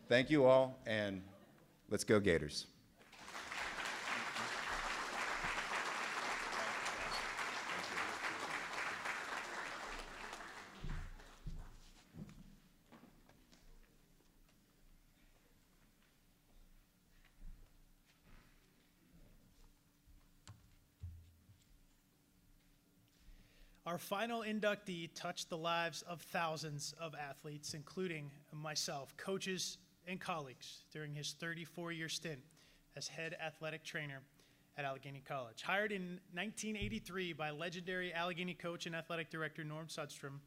Thank you all, and let's go Gators. Our final inductee touched the lives of thousands of athletes, including myself, coaches, and colleagues during his 34-year stint as head athletic trainer at Allegheny College. Hired in 1983 by legendary Allegheny coach and athletic director Norm Sundstrm,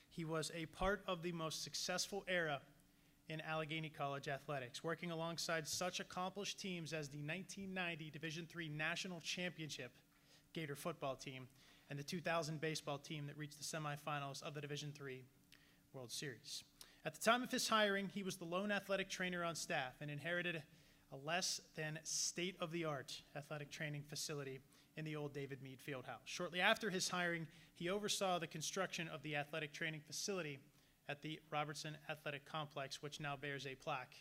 he was a part of the most successful era in Allegheny College athletics, working alongside such accomplished teams as the 1990 Division III National Championship Gator football team and the 2000 baseball team that reached the semifinals of the Division III World Series. At the time of his hiring, he was the lone athletic trainer on staff and inherited a less than state-of-the-art athletic training facility in the old David Meade Fieldhouse. Shortly after his hiring, he oversaw the construction of the athletic training facility at the Robertson Athletic Complex, which now bears a plaque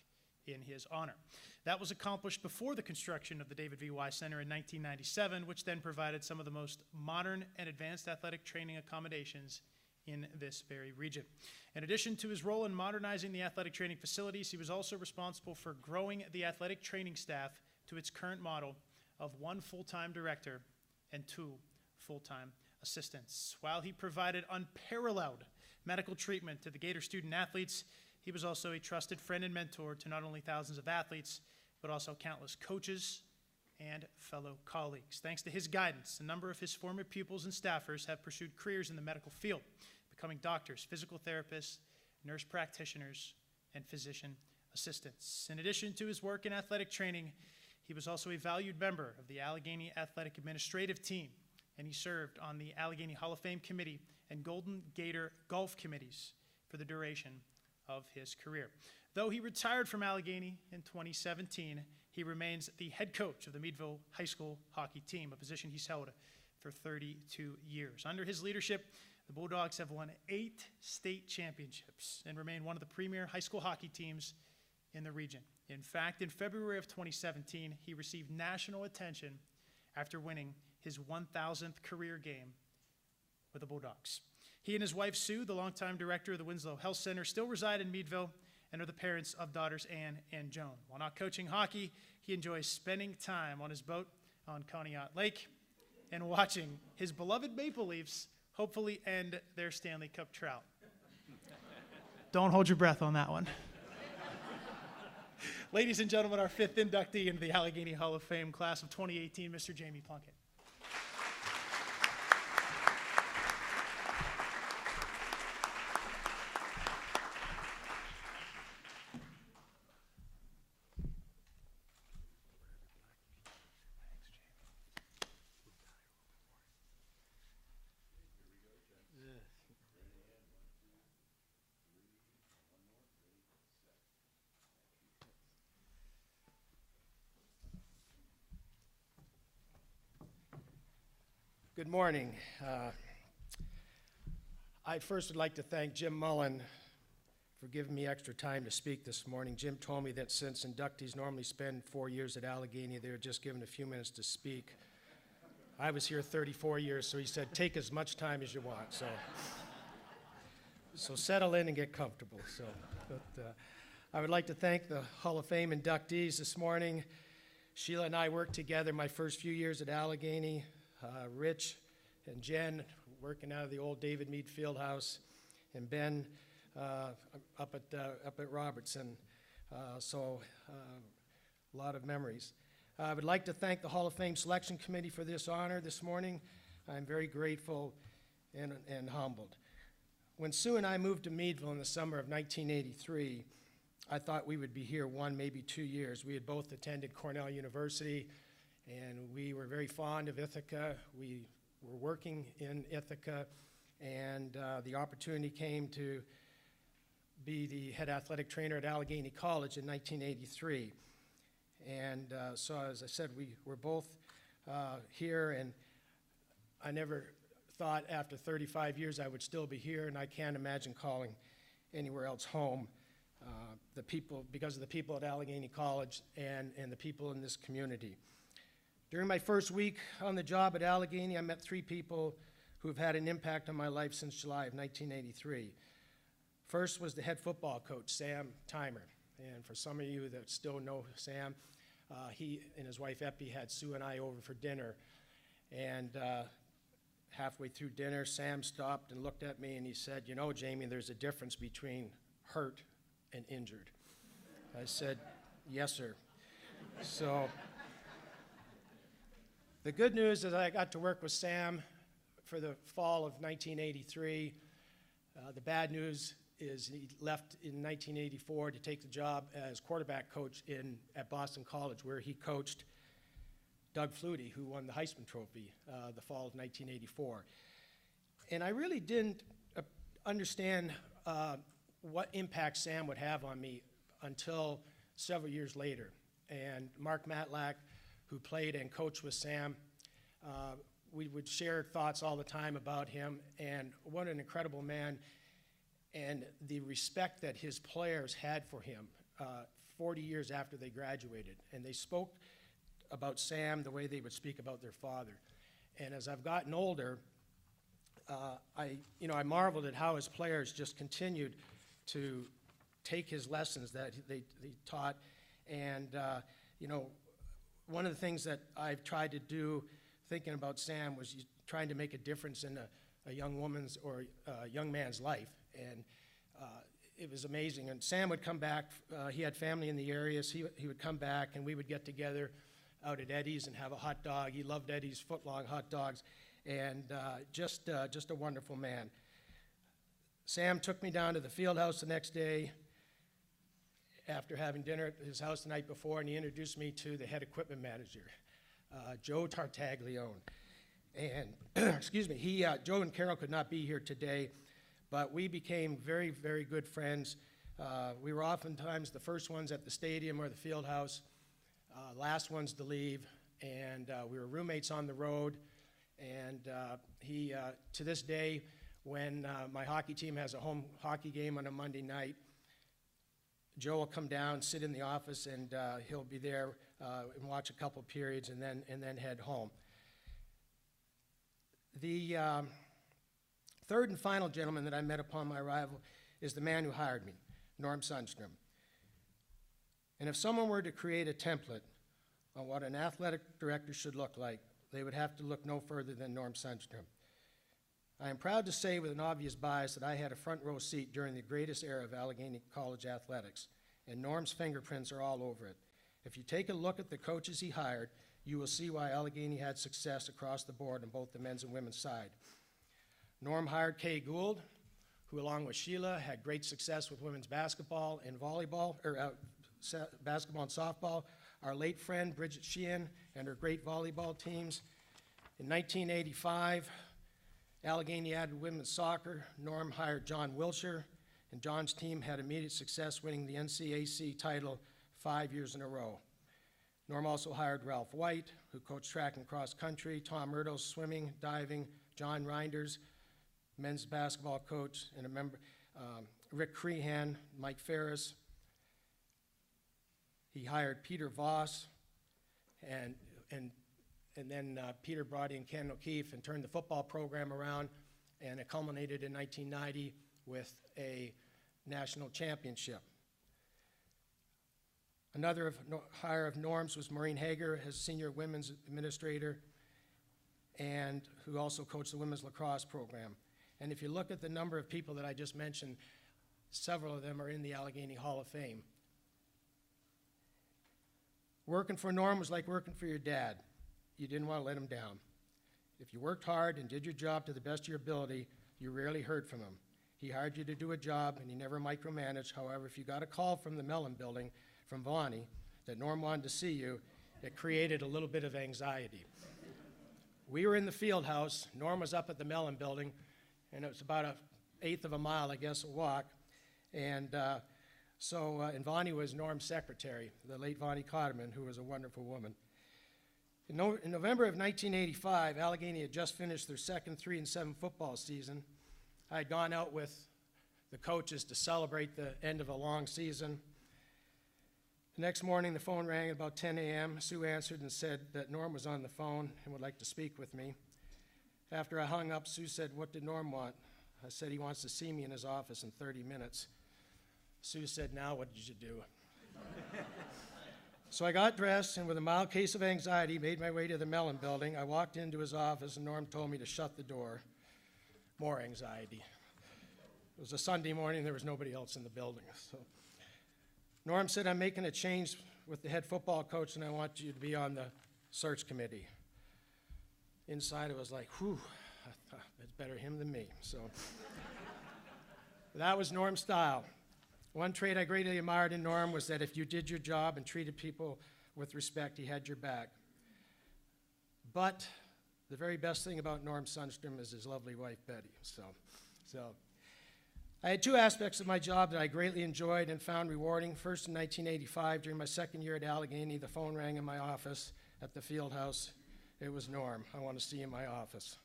in his honor. That was accomplished before the construction of the David V. Wise Center in 1997, which then provided some of the most modern and advanced athletic training accommodations in this very region. In addition to his role in modernizing the athletic training facilities, he was also responsible for growing the athletic training staff to its current model of 1 full-time director and 2 full-time assistants. While he provided unparalleled medical treatment to the Gator student athletes, he was also a trusted friend and mentor to not only thousands of athletes, but also countless coaches and fellow colleagues. Thanks to his guidance, a number of his former pupils and staffers have pursued careers in the medical field, becoming doctors, physical therapists, nurse practitioners, and physician assistants. In addition to his work in athletic training, he was also a valued member of the Allegheny Athletic Administrative Team, and he served on the Allegheny Hall of Fame Committee and Golden Gator Golf Committees for the duration of his career. Though he retired from Allegheny in 2017, he remains the head coach of the Meadville High School hockey team, a position he's held for 32 years. Under his leadership, the Bulldogs have won 8 state championships and remain one of the premier high school hockey teams in the region. In fact, in February of 2017, he received national attention after winning his 1,000th career game with the Bulldogs. He and his wife, Sue, the longtime director of the Winslow Health Center, still reside in Meadville and are the parents of daughters Ann and Joan. While not coaching hockey, he enjoys spending time on his boat on Conneaut Lake and watching his beloved Maple Leafs hopefully end their Stanley Cup drought. Don't hold your breath on that one. Ladies and gentlemen, our 5th inductee into the Allegheny Hall of Fame class of 2018, Mr. Jamie Plunkett. Good morning. I first would like to thank Jim Mullen for giving me extra time to speak this morning. Jim told me that since inductees normally spend 4 years at Allegheny, they were just given a few minutes to speak. I was here 34 years, so he said, take as much time as you want. So settle in and get comfortable. I would like to thank the Hall of Fame inductees this morning. Sheila and I worked together my first few years at Allegheny. Rich and Jenn working out of the old David Meade Fieldhouse, and Ben up at Robertson. A lot of memories. I would like to thank the Hall of Fame Selection Committee for this honor this morning. I'm very grateful and humbled. When Sue and I moved to Meadville in the summer of 1983, I thought we would be here 1, maybe 2 years. We had both attended Cornell University, and we were very fond of Ithaca. We were working in Ithaca, and the opportunity came to be the head athletic trainer at Allegheny College in 1983. And so, as I said, we were both here, and I never thought after 35 years I would still be here, and I can't imagine calling anywhere else home. Because of the people at Allegheny College and the people in this community. During my first week on the job at Allegheny, I met 3 people who have had an impact on my life since July of 1983. First was the head football coach, Sam Timer. And for some of you that still know Sam, he and his wife Epi had Sue and I over for dinner. And halfway through dinner, Sam stopped and looked at me and he said, "You know, Jamie, there's a difference between hurt and injured." I said, "Yes, sir." So the good news is I got to work with Sam for the fall of 1983. The bad news is he left in 1984 to take the job as quarterback coach at Boston College, where he coached Doug Flutie, who won the Heisman Trophy the fall of 1984. And I really didn't understand what impact Sam would have on me until several years later. And Mark Matlack, who played and coached with Sam, we would share thoughts all the time about him, and what an incredible man, and the respect that his players had for him 40 years after they graduated. And they spoke about Sam the way they would speak about their father. And as I've gotten older, I marveled at how his players just continued to take his lessons that they taught. And, one of the things that I've tried to do thinking about Sam was trying to make a difference in a young woman's or a young man's life. And it was amazing. And Sam would come back. He had family in the area, so he would come back, and we would get together out at Eddie's and have a hot dog. He loved Eddie's footlong hot dogs, and just a wonderful man. Sam took me down to the field house the next day after having dinner at his house the night before, and he introduced me to the head equipment manager, Joe Tartaglione. And, excuse me, Joe and Carol could not be here today, but we became very, very good friends. We were oftentimes the first ones at the stadium or the field house, last ones to leave, and we were roommates on the road. And he, to this day, when my hockey team has a home hockey game on a Monday night, Joe will come down, sit in the office, and he'll be there and watch a couple periods and then head home. The third and final gentleman that I met upon my arrival is the man who hired me, Norm Sundstrm. And if someone were to create a template on what an athletic director should look like, they would have to look no further than Norm Sundstrm. I am proud to say with an obvious bias that I had a front row seat during the greatest era of Allegheny College athletics, and Norm's fingerprints are all over it. If you take a look at the coaches he hired, you will see why Allegheny had success across the board on both the men's and women's side. Norm hired Kay Gould, who along with Sheila had great success with women's basketball and volleyball, basketball and softball. Our late friend Bridget Sheehan and her great volleyball teams. In 1985, Allegheny added women's soccer. Norm hired John Wilshire, and John's team had immediate success winning the NCAC title 5 years in a row. Norm also hired Ralph White, who coached track and cross country, Tom Myrtle, swimming, diving, John Rynders, men's basketball coach, and a member, Rick Crehan, Mike Ferris. He hired Peter Voss, and then Peter brought in Ken O'Keefe and turned the football program around, and it culminated in 1990 with a national championship. Another hire of Norm's was Maureen Hager as senior women's administrator, and who also coached the women's lacrosse program. And if you look at the number of people that I just mentioned, several of them are in the Allegheny Hall of Fame. Working for Norm was like working for your dad. You didn't want to let him down. If you worked hard and did your job to the best of your ability, you rarely heard from him. He hired you to do a job, and he never micromanaged. However, if you got a call from the Mellon building, from Vonnie, that Norm wanted to see you, it created a little bit of anxiety. We were in the field house. Norm was up at the Mellon building, and it was about 1/8 of a mile, I guess, a walk. And and Vonnie was Norm's secretary, the late Vonnie Cotterman, who was a wonderful woman. In November of 1985, Allegheny had just finished their second 3-7 football season. I had gone out with the coaches to celebrate the end of a long season. The next morning, the phone rang at about 10 a.m. Sue answered and said that Norm was on the phone and would like to speak with me. After I hung up, Sue said, "What did Norm want?" I said, "He wants to see me in his office in 30 minutes. Sue said, "Now what did you do?" So I got dressed and with a mild case of anxiety made my way to the Mellon building. I walked into his office and Norm told me to shut the door. More anxiety. It was a Sunday morning, there was nobody else in the building. So Norm said, "I'm making a change with the head football coach and I want you to be on the search committee." Inside it was like, whew, I thought, it's better him than me. So that was Norm's style. One trait I greatly admired in Norm was that if you did your job and treated people with respect, he had your back. But the very best thing about Norm Sundstrm is his lovely wife, Betty. So I had two aspects of my job that I greatly enjoyed and found rewarding. First, in 1985, during my second year at Allegheny, the phone rang in my office at the field house. It was Norm. "I want to see you in my office."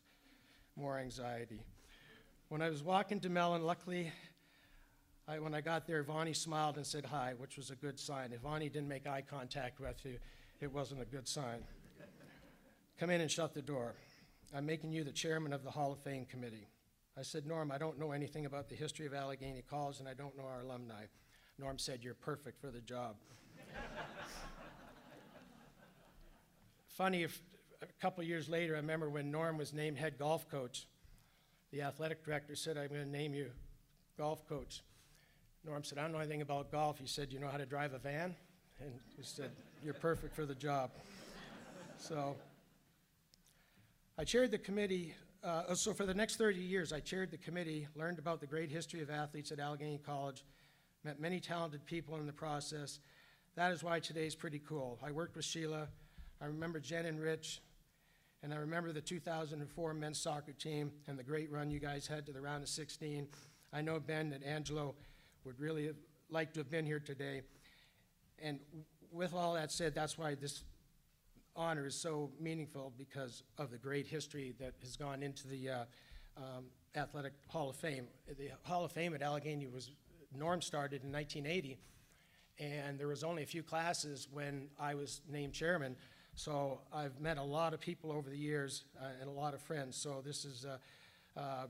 More anxiety. When I was walking to Mellon, luckily, when I got there, Vonnie smiled and said hi, which was a good sign. If Vonnie didn't make eye contact with you, it wasn't a good sign. "Come in and shut the door. I'm making you the chairman of the Hall of Fame committee." I said, "Norm, I don't know anything about the history of Allegheny College, and I don't know our alumni." Norm said, "You're perfect for the job." Funny, a couple years later, I remember when Norm was named head golf coach, the athletic director said, "I'm going to name you golf coach." Norm said, "I don't know anything about golf." He said, "You know how to drive a van?" And he said, "You're perfect for the job." So I chaired the committee. So for the next 30 years, I chaired the committee, learned about the great history of athletes at Allegheny College, met many talented people in the process. That is why today is pretty cool. I worked with Sheila. I remember Jenn and Rich. And I remember the 2004 men's soccer team and the great run you guys had to the round of 16. I know Ben and Angelo would really have liked to have been here today. And with all that said, that's why this honor is so meaningful, because of the great history that has gone into the Athletic Hall of Fame. The Hall of Fame at Allegheny Norm started in 1980, and there was only a few classes when I was named chairman. So I've met a lot of people over the years and a lot of friends. So this is a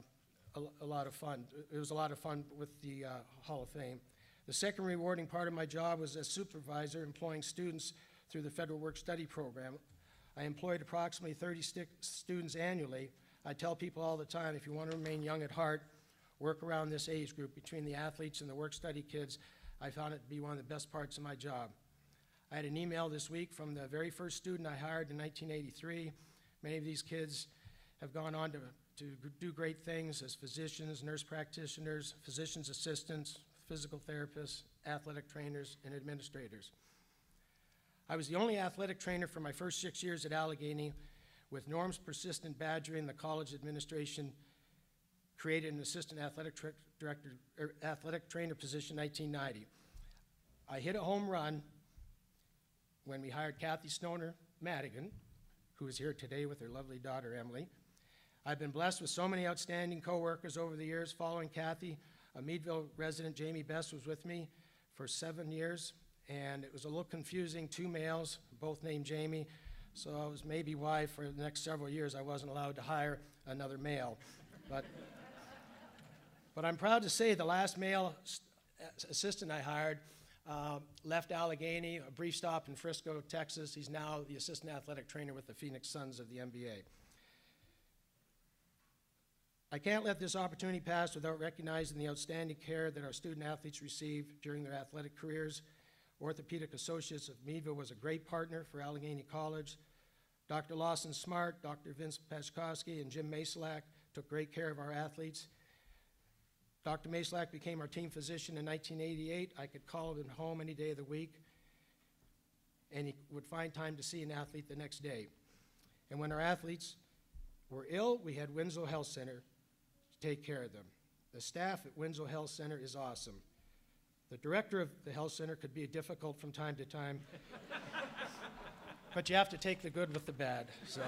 lot of fun. It was a lot of fun with the Hall of Fame. The second rewarding part of my job was as supervisor, employing students through the Federal Work-Study Program. I employed approximately 30 students annually. I tell people all the time, if you want to remain young at heart, work around this age group between the athletes and the work-study kids. I found it to be one of the best parts of my job. I had an email this week from the very first student I hired in 1983. Many of these kids have gone on to do great things as physicians, nurse practitioners, physician's assistants, physical therapists, athletic trainers, and administrators. I was the only athletic trainer for my first 6 years at Allegheny. With Norm's persistent badgering, the college administration created an assistant athletic trainer position in 1990. I hit a home run when we hired Kathy Stoner Madigan, who is here today with her lovely daughter, Emily. I've been blessed with so many outstanding coworkers over the years. Following Kathy, a Meadville resident, Jamie Best, was with me for 7 years, and it was a little confusing, 2 males, both named Jamie, so that was maybe why for the next several years I wasn't allowed to hire another male. But I'm proud to say the last male assistant I hired left Allegheny, a brief stop in Frisco, Texas. He's now the assistant athletic trainer with the Phoenix Suns of the NBA. I can't let this opportunity pass without recognizing the outstanding care that our student athletes receive during their athletic careers. Orthopedic Associates of Meadville was a great partner for Allegheny College. Dr. Lawson Smart, Dr. Vince Pashkowski, and Jim Masalak took great care of our athletes. Dr. Maslach became our team physician in 1988. I could call him home any day of the week, and he would find time to see an athlete the next day. And when our athletes were ill, we had Winslow Health Center to take care of them. The staff at Winslow Health Center is awesome. The director of the health center could be difficult from time to time, but you have to take the good with the bad. So,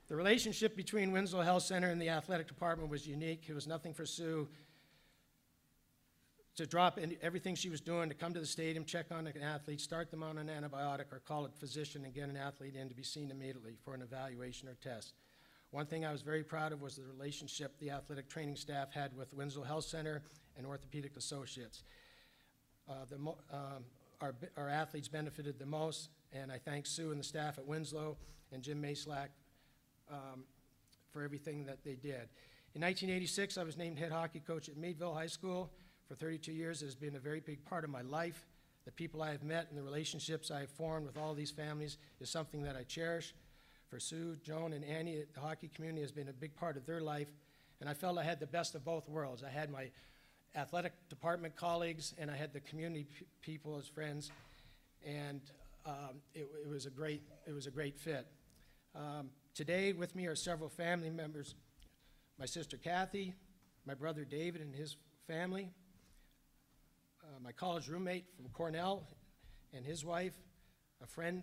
the relationship between Winslow Health Center and the athletic department was unique. It was nothing for Sue to drop everything she was doing to come to the stadium, check on an athlete, start them on an antibiotic, or call a physician and get an athlete in to be seen immediately for an evaluation or test. One thing I was very proud of was the relationship the athletic training staff had with Winslow Health Center and Orthopedic Associates. Our athletes benefited the most, and I thank Sue and the staff at Winslow and Jim Maslach for everything that they did. In 1986, I was named head hockey coach at Meadville High School. For 32 years, it has been a very big part of my life. The people I have met and the relationships I have formed with all these families is something that I cherish. For Sue, Joan, and Annie, the hockey community has been a big part of their life, and I felt I had the best of both worlds. I had my athletic department colleagues, and I had the community people as friends, and it was a great fit. Today with me are several family members: my sister Kathy, my brother David and his family, my college roommate from Cornell and his wife, a friend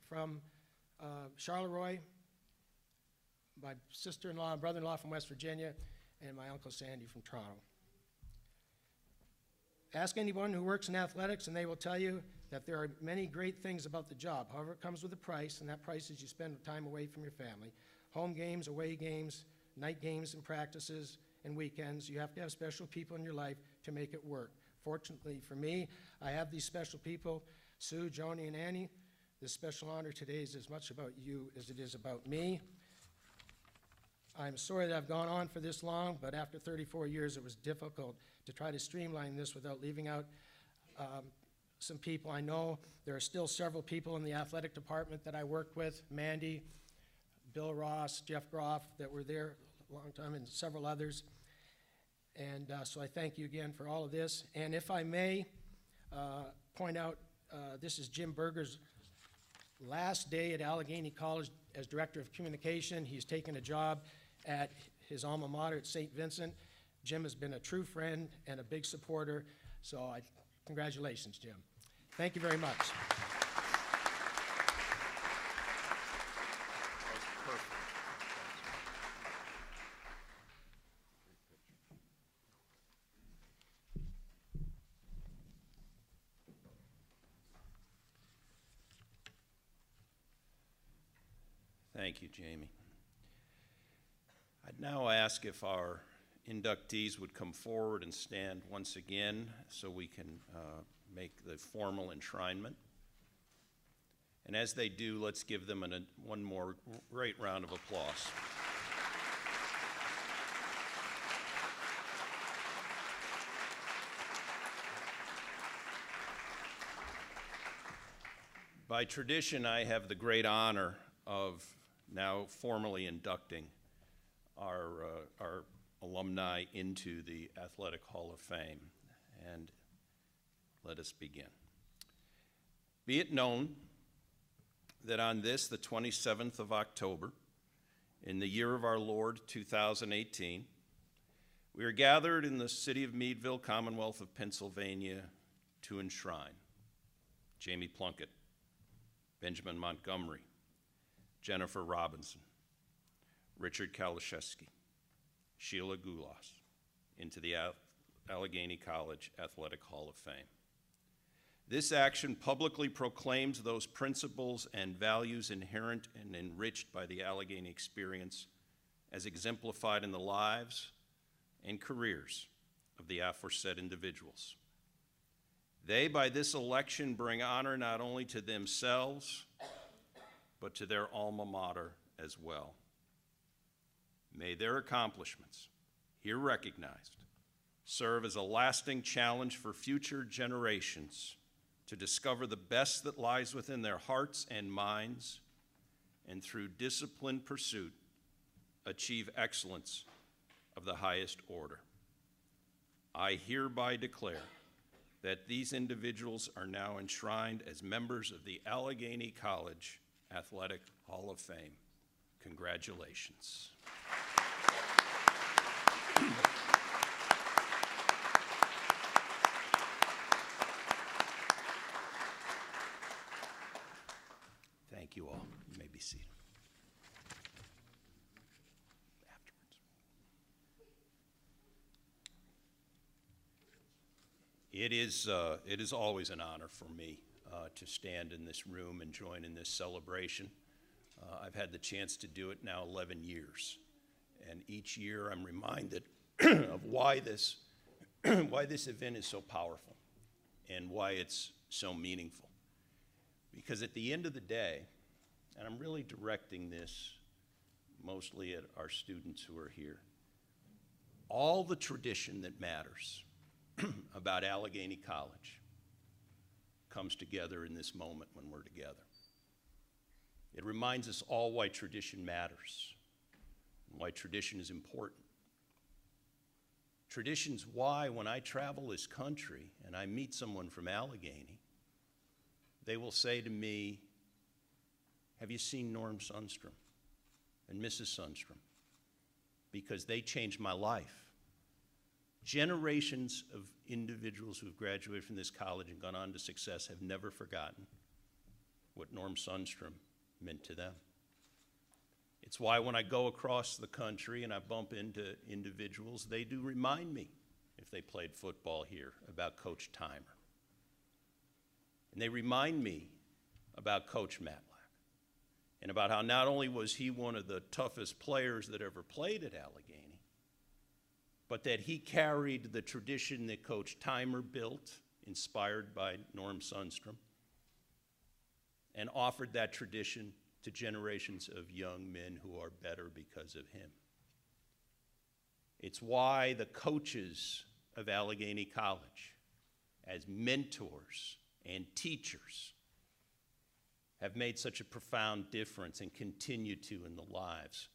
from Charleroi, my sister-in-law and brother-in-law from West Virginia, and my Uncle Sandy from Toronto. Ask anyone who works in athletics and they will tell you that there are many great things about the job. However, it comes with a price, and that price is you spend time away from your family. Home games, away games, night games and practices, and weekends. You have to have special people in your life to make it work. Fortunately for me, I have these special people, Sue, Joni, and Annie. This special honor today is as much about you as it is about me. I'm sorry that I've gone on for this long, but after 34 years, it was difficult to try to streamline this without leaving out some people. I know there are still several people in the athletic department that I worked with: Mandy, Bill Ross, Jeff Groff, that were there a long time, and several others. And so I thank you again for all of this. And if I may point out, this is Jim Berger's last day at Allegheny College as Director of Communication. He's taken a job at his alma mater at St. Vincent. Jim has been a true friend and a big supporter, so congratulations, Jim. Thank you very much. Thank you, Jamie. I'd now ask if our inductees would come forward and stand once again so we can make the formal enshrinement. And as they do, let's give them one more great round of applause. By tradition, I have the great honor of now formally inducting our alumni into the Athletic Hall of Fame. And let us begin. Be it known that on this, the 27th of October, in the year of our Lord 2018, we are gathered in the city of Meadville, Commonwealth of Pennsylvania, to enshrine Jamie Plunkett, Benjamin Montgomery, Jennifer Robinson, Richard Kaliszewski, Sheila Gillis into the Allegheny College Athletic Hall of Fame. This action publicly proclaims those principles and values inherent and enriched by the Allegheny experience as exemplified in the lives and careers of the aforesaid individuals. They, by this election, bring honor not only to themselves, but to their alma mater as well. May their accomplishments, here recognized, serve as a lasting challenge for future generations to discover the best that lies within their hearts and minds, and through disciplined pursuit, achieve excellence of the highest order. I hereby declare that these individuals are now enshrined as members of the Allegheny College Athletic Hall of Fame. Congratulations. Thank you all. You may be seated. Afterwards. It is always an honor for me to stand in this room and join in this celebration. I've had the chance to do it now 11 years, and each year I'm reminded of why this event is so powerful and why it's so meaningful. Because at the end of the day, and I'm really directing this mostly at our students who are here, all the tradition that matters about Allegheny College comes together in this moment when we're together. It reminds us all why tradition matters, and why tradition is important. Tradition's why when I travel this country and I meet someone from Allegheny, they will say to me, "Have you seen Norm Sundstrm and Mrs. Sundstrm?" Because they changed my life. Generations of individuals who've graduated from this college and gone on to success have never forgotten what Norm Sundstrm meant to them. It's why when I go across the country and I bump into individuals, they do remind me, if they played football here, about Coach Timer. And they remind me about Coach Matlack, and about how not only was he one of the toughest players that ever played at Allegheny, but that he carried the tradition that Coach Timer built, inspired by Norm Sundstrm, and offered that tradition to generations of young men who are better because of him. It's why the coaches of Allegheny College, as mentors and teachers, have made such a profound difference and continue to in the lives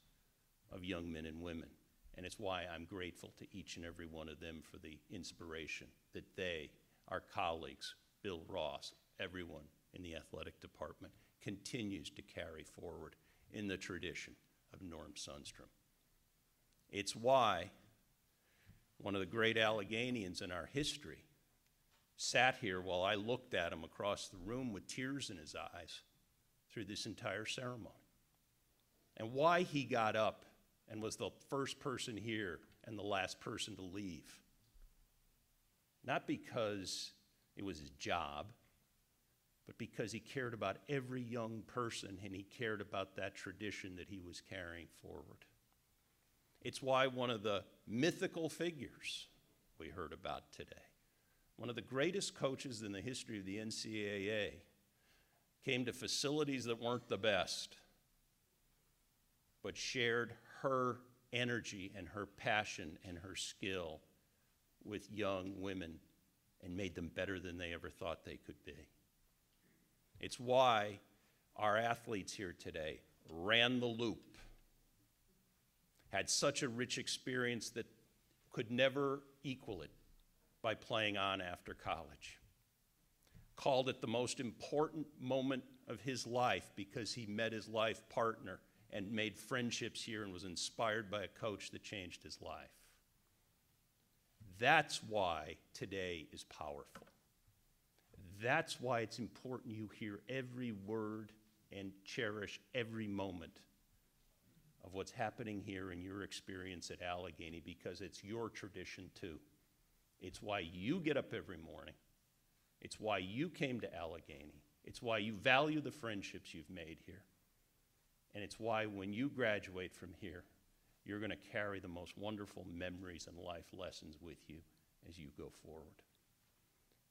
of young men and women. And it's why I'm grateful to each and every one of them for the inspiration that they, our colleagues, Bill Ross, everyone in the athletic department, continues to carry forward in the tradition of Norm Sundstrm. It's why one of the great Alleghenians in our history sat here while I looked at him across the room with tears in his eyes through this entire ceremony. And why he got up and was the first person here and the last person to leave. Not because it was his job, but because he cared about every young person and he cared about that tradition that he was carrying forward. It's why one of the mythical figures we heard about today, one of the greatest coaches in the history of the NCAA, came to facilities that weren't the best, but shared her energy and her passion and her skill with young women and made them better than they ever thought they could be. It's why our athletes here today ran the loop, had such a rich experience that could never equal it by playing on after college. Called it the most important moment of his life because he met his life partner and made friendships here and was inspired by a coach that changed his life. That's why today is powerful. That's why it's important you hear every word and cherish every moment of what's happening here in your experience at Allegheny, because it's your tradition too. It's why you get up every morning. It's why you came to Allegheny. It's why you value the friendships you've made here. And it's why when you graduate from here, you're going to carry the most wonderful memories and life lessons with you as you go forward.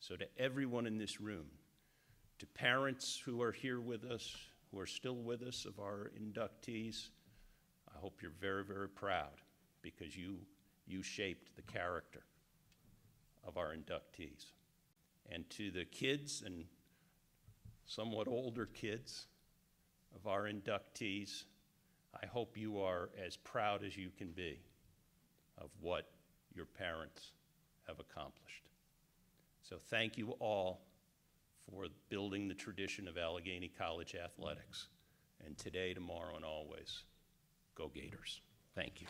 So to everyone in this room, to parents who are here with us, who are still with us, of our inductees, I hope you're very, very proud, because you shaped the character of our inductees. And to the kids and somewhat older kids of our inductees, I hope you are as proud as you can be of what your parents have accomplished. So thank you all for building the tradition of Allegheny College athletics. And today, tomorrow, and always, go Gators. Thank you.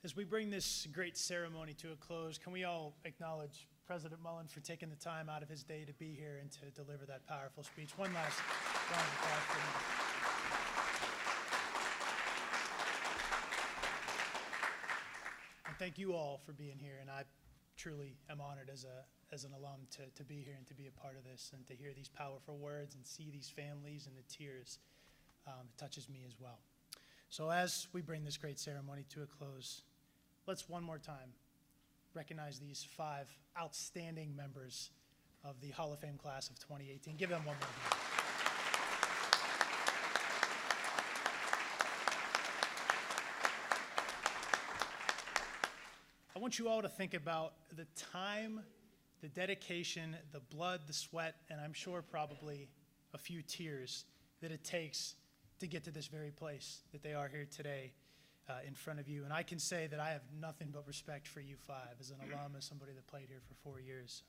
As we bring this great ceremony to a close, can we all acknowledge President Mullen for taking the time out of his day to be here and to deliver that powerful speech? One last round of applause for him. And thank you all for being here, and I truly am honored as an alum to be here and to be a part of this and to hear these powerful words and see these families and the tears. It touches me as well. So as we bring this great ceremony to a close, let's one more time recognize these 5 outstanding members of the Hall of Fame class of 2018. Give them one more hand. I want you all to think about the time, the dedication, the blood, the sweat, and I'm sure probably a few tears that it takes to get to this very place that they are here today in front of you. And I can say that I have nothing but respect for you 5 as an alum, as somebody that played here for 4 years.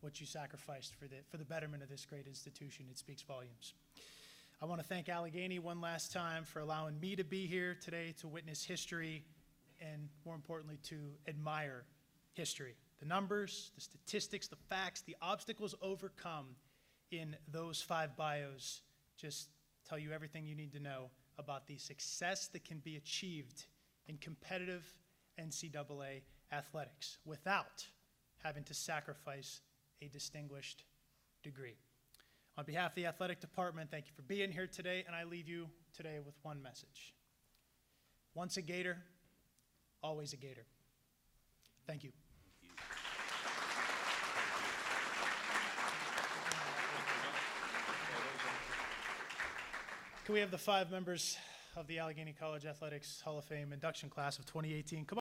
What you sacrificed for the betterment of this great institution, it speaks volumes. I want to thank Allegheny one last time for allowing me to be here today to witness history and, more importantly, to admire history. The numbers, the statistics, the facts, the obstacles overcome in those 5 bios just tell you everything you need to know about the success that can be achieved in competitive NCAA athletics without having to sacrifice a distinguished degree. On behalf of the athletic department, thank you for being here today, and I leave you today with one message. Once a Gator, always a Gator. Thank you. Can we have the 5 members of the Allegheny College Athletics Hall of Fame induction class of 2018 come